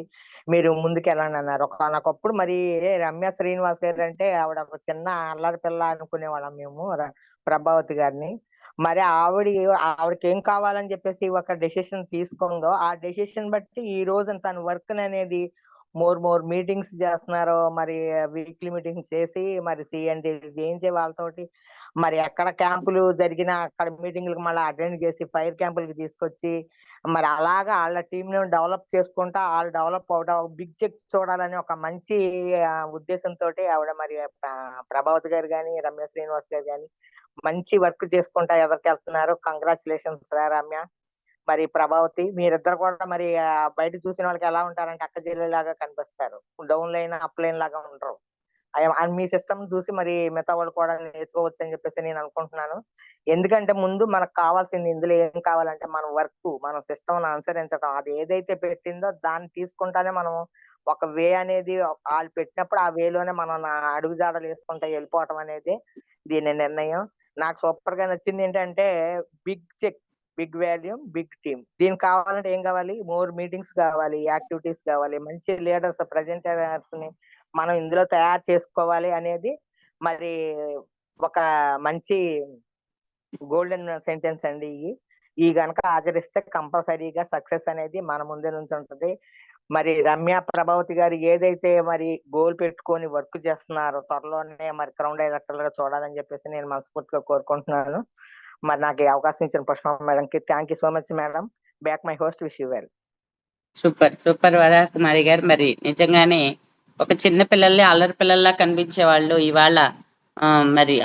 [SPEAKER 9] మీరు ముందుకు వెళ్ళండి అన్నారు. ఒకనొకప్పుడు మరి రమ్య శ్రీనివాస్ గారు అంటే ఆవిడ ఒక చిన్న అల్లరి పిల్ల అనుకునేవాళ్ళం మేము, ప్రభావతి గారిని. మరి ఆవిడకి ఏం కావాలని చెప్పేసి ఒక డెసిషన్ తీసుకుందో ఆ డెసిషన్ బట్టి ఈ రోజు తన వర్క్ అనేది మోర్ మీటింగ్స్ చేస్తున్నారు. మరి వీక్లీ మీటింగ్స్ చేసి మరి సిఎన్టీ చేయించే వాళ్ళతోటి మరి ఎక్కడ క్యాంపులు జరిగినా అక్కడ మీటింగ్లకు మళ్ళీ అటెండ్ చేసి ఫైర్ క్యాంపులకి తీసుకొచ్చి మరి అలాగా వాళ్ళ టీమ్ ను డెవలప్ చేసుకుంటా వాళ్ళు డెవలప్ అవడం బిగ్ చెక్ చూడాలని ఒక మంచి ఉద్దేశంతో ఆవిడ మరి ప్రభావతి గారు కానీ రమ్య శ్రీనివాస్ గారు కానీ మంచి వర్క్ చేసుకుంటా ఎదరికెళ్తున్నారు. కంగ్రాచులేషన్స్ రమ్య మరి ప్రభావతి. మీరిద్దరు కూడా మరి బయట చూసిన వాళ్ళకి ఎలా ఉంటారంటే అక్క చెల్లెలాగా కనిపిస్తారు. డౌన్ లైన్ అప్ లైన్ లాగా ఉండరు. మీ సిస్టమ్ చూసి మరి మిగతా వాళ్ళు కూడా నేర్చుకోవచ్చు అని చెప్పేసి నేను అనుకుంటున్నాను. ఎందుకంటే ముందు మనకు కావాల్సింది ఇందులో ఏం కావాలంటే మన వర్క్, మన సిస్టమ్ అనుసరించడం. అది ఏదైతే పెట్టిందో దాన్ని తీసుకుంటానే మనం ఒక వే అనేది వాళ్ళు పెట్టినప్పుడు ఆ వేలోనే మనం అడుగుజాడలు వేసుకుంటా వెళ్ళిపోవటం అనేది దీని నిర్ణయం. నాకు సూపర్ గా నచ్చింది ఏంటంటే big cheque, big volume, big team. దీనికి కావాలంటే ఏం కావాలి? మోర్ మీటింగ్స్ కావాలి, యాక్టివిటీస్ కావాలి, మంచి లీడర్స్, ప్రజెంటర్స్ ని మనం ఇందులో తయారు చేసుకోవాలి అనేది మరి ఒక మంచి గోల్డెన్ సెంటెన్స్ అండి. ఈ గనక ఆచరిస్తే కంపల్సరీగా సక్సెస్ అనేది మన ముందే నుంచి ఉంటది. మరి రమ్య ప్రభావతి గారు ఏదైతే మరి గోల్ పెట్టుకొని వర్క్ చేస్తున్నారో త్వరలోనే మరి క్రౌన్ డైరెక్టర్ గా చూడాలని చెప్పేసి నేను మనస్ఫూర్తిగా కోరుకుంటున్నాను. మరి నాకు ఈ అవకాశం ఇచ్చిన పుష్ప మేడం కి thank you so much madam. Back my host, wish you well.
[SPEAKER 2] Super Varakumari గారు. మరి నిజంగానే ఒక చిన్న పిల్లల్ని అల్లరి పిల్లల్లా కనిపించే వాళ్ళు ఇవాళ మరి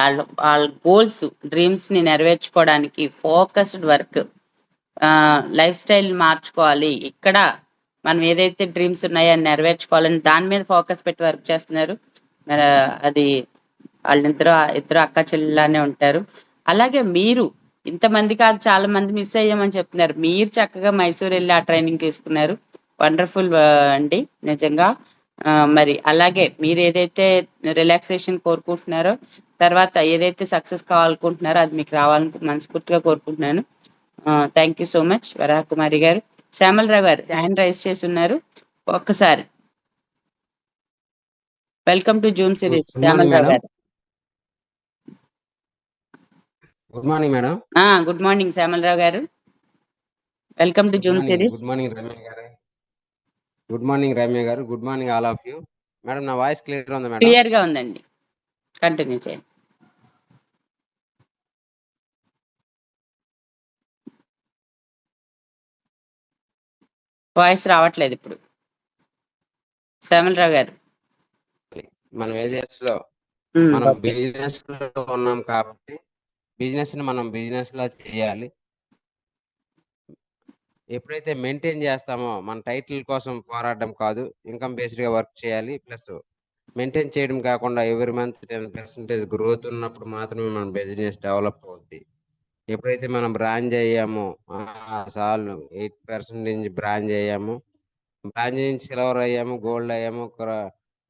[SPEAKER 2] వాళ్ళ గోల్స్, డ్రీమ్స్ ని నెరవేర్చుకోవడానికి ఫోకస్డ్ వర్క్, లైఫ్ స్టైల్ మార్చుకోవాలి, ఇక్కడ మనం ఏదైతే డ్రీమ్స్ ఉన్నాయో అని నెరవేర్చుకోవాలని దాని మీద ఫోకస్ పెట్టి వర్క్ చేస్తున్నారు. మరి అది ఇద్దరు అక్క చెల్లెలానే ఉంటారు. అలాగే మీరు ఇంతమంది కాదు, చాలా మంది మిస్ అయ్యామని చెప్తున్నారు. మీరు చక్కగా మైసూర్ వెళ్ళి ఆ ట్రైనింగ్ తీసుకున్నారు. వండర్ఫుల్ అండి నిజంగా. మరి అలాగే మీరు ఏదైతే రిలాక్సేషన్ కోరుకుంటున్నారో, తర్వాత ఏదైతే సక్సెస్ కావాలనుకుంటున్నారో అది మీకు రావాలని మనస్ఫూర్తిగా కోరుకుంటున్నాను. Thank you so much Varakumari గారు. శ్యామలరావు గారు హ్యాండ్ రైజ్ చేసి ఉన్నారు, ఒక్కసారి welcome to Zoom series. Shyamalarao గారు
[SPEAKER 10] good morning madam.
[SPEAKER 2] Good morning Shyamalarao గారు, welcome to Zoom series.
[SPEAKER 10] Good morning Ramya గారు. గుడ్ మార్నింగ్ రమ్య గారు. Good morning all of you. Madam నా వాయిస్ క్లియర్ ఉందా మేడం?
[SPEAKER 2] క్లియర్ గా ఉందండి, కంటిన్యూ చేయండి. వాయిస్ రావట్లేదు ఇప్పుడు శ్యామలరావు గారు.
[SPEAKER 10] మనం ఏజెన్స్ లో మనం బిజినెస్ లో ఉన్నాం కాబట్టి బిజినెస్ ని మనం బిజినెస్ లో చేయాలి. ఎప్పుడైతే మెయింటైన్ చేస్తామో మన టైటిల్ కోసం పోరాడడం కాదు, ఇన్కమ్ బేస్డ్ గా వర్క్ చేయాలి. ప్లస్ మెయింటైన్ చేయడం కాకుండా ఎవ్రీ మంత్ 10% గ్రోత్ ఉన్నప్పుడు మాత్రమే మన బిజినెస్ డెవలప్ అవుద్ది. ఎప్పుడైతే మనం బ్రాంచ్ అయ్యామో చాలు, 8% బ్రాంచ్ అయ్యాము, బ్రాంచ్ నుంచి సిల్వర్ అయ్యాము, గోల్డ్ అయ్యాము,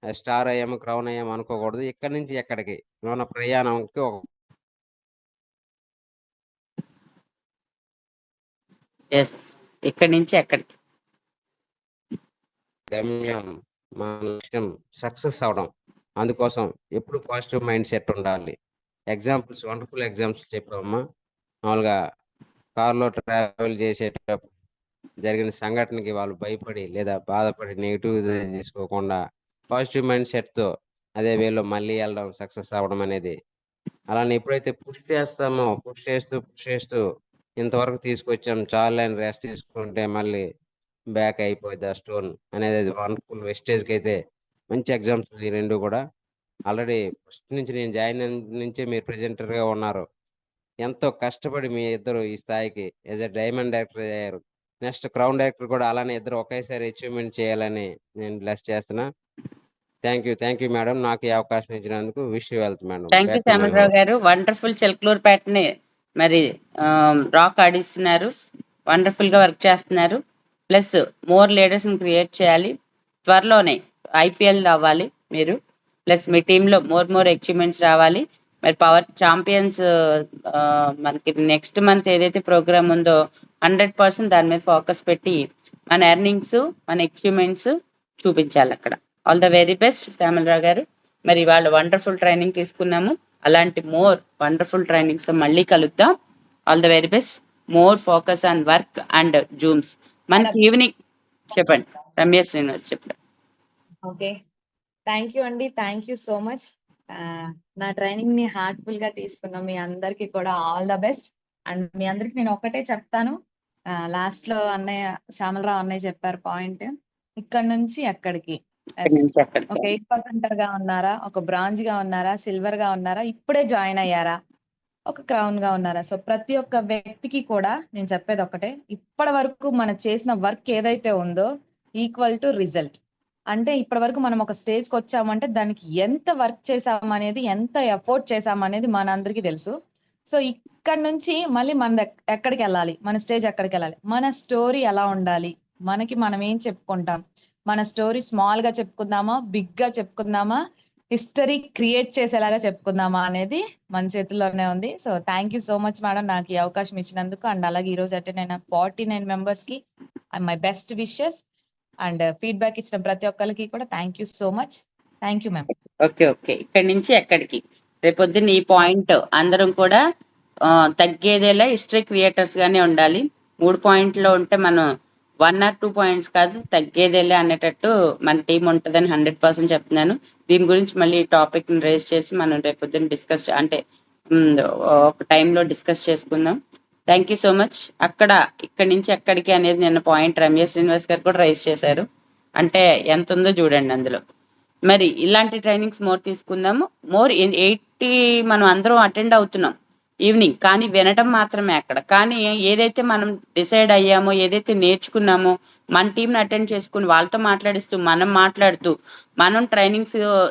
[SPEAKER 10] స్టార్ అయ్యాము, క్రౌన్ అయ్యాము అనుకోకూడదు. ఇక్కడి నుంచి ఎక్కడికి మన ప్రయాణంకి ఒక
[SPEAKER 2] ఇక్కడి నుంచి ఎక్కడికి
[SPEAKER 10] గమ్యం, మన లక్ష్యం సక్సెస్ అవడం. అందుకోసం ఎప్పుడు పాజిటివ్ మైండ్ సెట్ ఉండాలి. ఎగ్జాంపుల్స్, వండర్ఫుల్ ఎగ్జాంపుల్స్ చెప్పామమ్మా. మామూలుగా కార్లో ట్రావెల్ చేసేటప్పుడు జరిగిన సంఘటనకి వాళ్ళు భయపడి లేదా బాధపడి నెగిటివ్ తీసుకోకుండా పాజిటివ్ మైండ్ సెట్తో అదే వేలో మళ్ళీ వెళ్ళడం, సక్సెస్ అవ్వడం అనేది. అలానే ఎప్పుడైతే పుష్ చేస్తామో పుష్ చేస్తూ ఇంతవరకు తీసుకొచ్చాం చాలు అని రెస్ట్ తీసుకుంటే మళ్ళీ బ్యాక్ అయిపోద్ది ఆ స్టోన్ అనేది. అది వండర్ఫుల్ వెస్టేజ్కి అయితే మంచి ఎగ్జామ్స్ ఈ రెండు కూడా. ఆల్రెడీ ఫస్ట్ నుంచి నేను జాయిన్ అయిన నుంచే మీరు ప్రెజెంటర్గా ఉన్నారు. ఎంతో కష్టపడి మీ ఇద్దరు ఈ స్థాయికి యాజ్ ఎ డైమండ్ డైరెక్టర్ అయ్యారు. నెక్స్ట్ క్రౌన్ డైరెక్టర్ కూడా అలానే ఇద్దరు ఒకేసారి అచీవ్మెంట్ చేయాలని నేను బ్లెస్ చేస్తున్నా. థ్యాంక్ యూ మేడం, నాకు ఈ అవకాశం ఇచ్చినందుకు. Wish you wealth madam.
[SPEAKER 2] Thank you Shyamalarao garu. Wonderful చిలకలూరుపేటని మరి రాక్ ఆడిస్తున్నారు, వండర్ఫుల్ గా వర్క్ చేస్తున్నారు. ప్లస్ మోర్ లీడర్స్ ని క్రియేట్ చేయాలి. త్వరలోనే IPL అవ్వాలి మీరు. ప్లస్ మీ టీంలో మోర్ అచీవ్మెంట్స్ రావాలి. మరి పవర్ ఛాంపియన్స్ మనకి నెక్స్ట్ మంత్ ఏదైతే ప్రోగ్రామ్ ఉందో 100% దాని మీద ఫోకస్ పెట్టి మన ఎర్నింగ్స్, మన అచీవ్మెంట్స్ చూపించాలి అక్కడ. All the very best Shyamalarao garu. మరి వాళ్ళు వండర్ఫుల్ ట్రైనింగ్ తీసుకున్నాము. అలాంటి మోర్ వండర్ఫుల్ ట్రైనింగ్స్ తో మళ్ళీ కలుద్దాం. All the very best. More focus on work and zooms. మనకి ఈవినింగ్ చెప్పండి రమ్య శ్రీనివాస్ చెప్పండి.
[SPEAKER 1] ఓకే, థ్యాంక్ యూ అండి, థ్యాంక్ యూ సో మచ్. నా ట్రైనింగ్ ని హార్ట్ఫుల్ గా తీసుకున్న మీ అందరికి కూడా ఆల్ ద బెస్ట్. అండ్ మీ అందరికి నేను ఒకటే చెప్తాను, లాస్ట్ లో అన్నయ్య శ్యామలరావు అన్నయ్య చెప్పారు పాయింట్, ఇక్కడ నుంచి ఎక్కడికి. ఒక 8% గా ఉన్నారా, ఒక బ్రాంజ్ గా ఉన్నారా, సిల్వర్ గా ఉన్నారా, ఇప్పుడే జాయిన్ అయ్యారా, ఒక క్రౌన్ గా ఉన్నారా. సో ప్రతి ఒక్క వ్యక్తికి కూడా నేను చెప్పేది ఒకటే, ఇప్పటి వరకు మనం చేసిన వర్క్ ఏదైతే ఉందో ఈక్వల్ టు రిజల్ట్. అంటే ఇప్పటి వరకు మనం ఒక స్టేజ్ కి వచ్చామంటే దానికి ఎంత వర్క్ చేసామనేది, ఎంత ఎఫోర్ట్ చేసామనేది మన అందరికీ తెలుసు. సో ఇక్కడ నుంచి మళ్ళీ మన ఎక్కడికి వెళ్ళాలి, మన స్టేజ్ ఎక్కడికి వెళ్ళాలి, మన స్టోరీ ఎలా ఉండాలి, మనకి మనం ఏం చెప్పుకుంటాం, మన స్టోరీ స్మాల్ గా చెప్పుకుందామా, బిగ్ గా చెప్పుకుందామా, హిస్టరీ క్రియేట్ చేసేలాగా చెప్పుకుందామా అనేది మన చేతుల్లోనే ఉంది. So thank you so much madam నాకు ఈ అవకాశం ఇచ్చినందుకు. అండ్ అలాగే ఈ రోజు అటెండ్ అయిన 49 మెంబర్స్ కి my best wishes. And feedback ఇచ్చిన ప్రతి ఒక్కరికి కూడా thank you so much. Thank you ma'am.
[SPEAKER 2] Okay, ఇక్కడి నుంచి ఎక్కడికి. రేపొద్దున ఈ పాయింట్ అందరం కూడా తగ్గేదేలా హిస్టరీ క్రియేటర్స్ గానే ఉండాలి. 3 పాయింట్లో ఉంటే మనం 1 or 2 పాయింట్స్ కాదు, తగ్గేదేలే అనేటట్టు మన టీం ఉంటుందని 100% చెప్తున్నాను. దీని గురించి మళ్ళీ టాపిక్ ని రేస్ చేసి మనం రేపొద్దున డిస్కస్ అంటే ఒక టైంలో డిస్కస్ చేసుకుందాం. Thank you so much. ఇక్కడి నుంచి ఎక్కడికి అనేది నిన్న పాయింట్ రమ్య శ్రీనివాస్ గారు కూడా రైజ్ చేశారు. అంటే ఎంత ఉందో చూడండి అందులో. మరి ఇలాంటి ట్రైనింగ్స్ మోర్ తీసుకుందాము. మోర్ 80 మనం అందరం అటెండ్ అవుతున్నాం ఈవినింగ్, కానీ వినటం మాత్రమే అక్కడ. కానీ ఏదైతే మనం డిసైడ్ అయ్యామో, ఏదైతే నేర్చుకున్నామో, మన టీంని అటెండ్ చేసుకుని వాళ్ళతో మాట్లాడిస్తూ, మనం మాట్లాడుతూ, మనం ట్రైనింగ్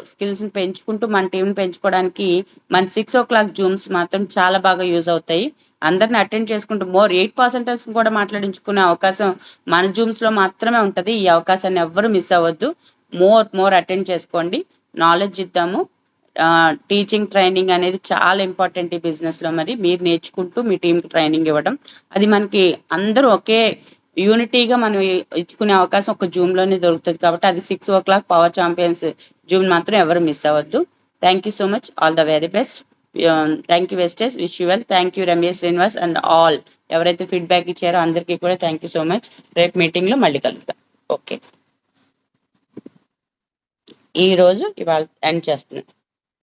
[SPEAKER 2] స్కిల్స్ని పెంచుకుంటూ మన టీంని పెంచుకోవడానికి మన 6 o'clock జూమ్స్ మాత్రం చాలా బాగా యూజ్ అవుతాయి. అందరిని అటెండ్ చేసుకుంటూ మోర్ 8% కూడా మాట్లాడించుకునే అవకాశం మన జూమ్స్లో మాత్రమే ఉంటుంది. ఈ అవకాశాన్ని ఎవ్వరూ మిస్ అవ్వద్దు. మోర్ అటెండ్ చేసుకోండి, నాలెడ్జ్ ఇద్దాము. టీచింగ్ ట్రైనింగ్ అనేది చాలా ఇంపార్టెంట్ ఈ బిజినెస్ లో. మరి మీరు నేర్చుకుంటూ మీ టీంకి ట్రైనింగ్ ఇవ్వడం, అది మనకి అందరూ ఒకే యూనిటీగా మనం ఇచ్చుకునే అవకాశం ఒక జూమ్ లోనే దొరుకుతుంది. కాబట్టి అది 6 o'clock పవర్ ఛాంపియన్స్ జూమ్ మాత్రం ఎవరు మిస్ అవ్వద్దు. Thank you so much. All the very best. Thank you వెస్టేజ్. Wish you well. Thank you Ramya Srinivas and all ఎవరైతే ఫీడ్బ్యాక్ ఇచ్చారో అందరికీ కూడా థ్యాంక్ యూ సో మచ్. రేపు మీటింగ్ లో మళ్ళీ కలుద్దాం. ఓకే, ఈ రోజు ఇవాళ ఎండ్ చేస్తున్నాను.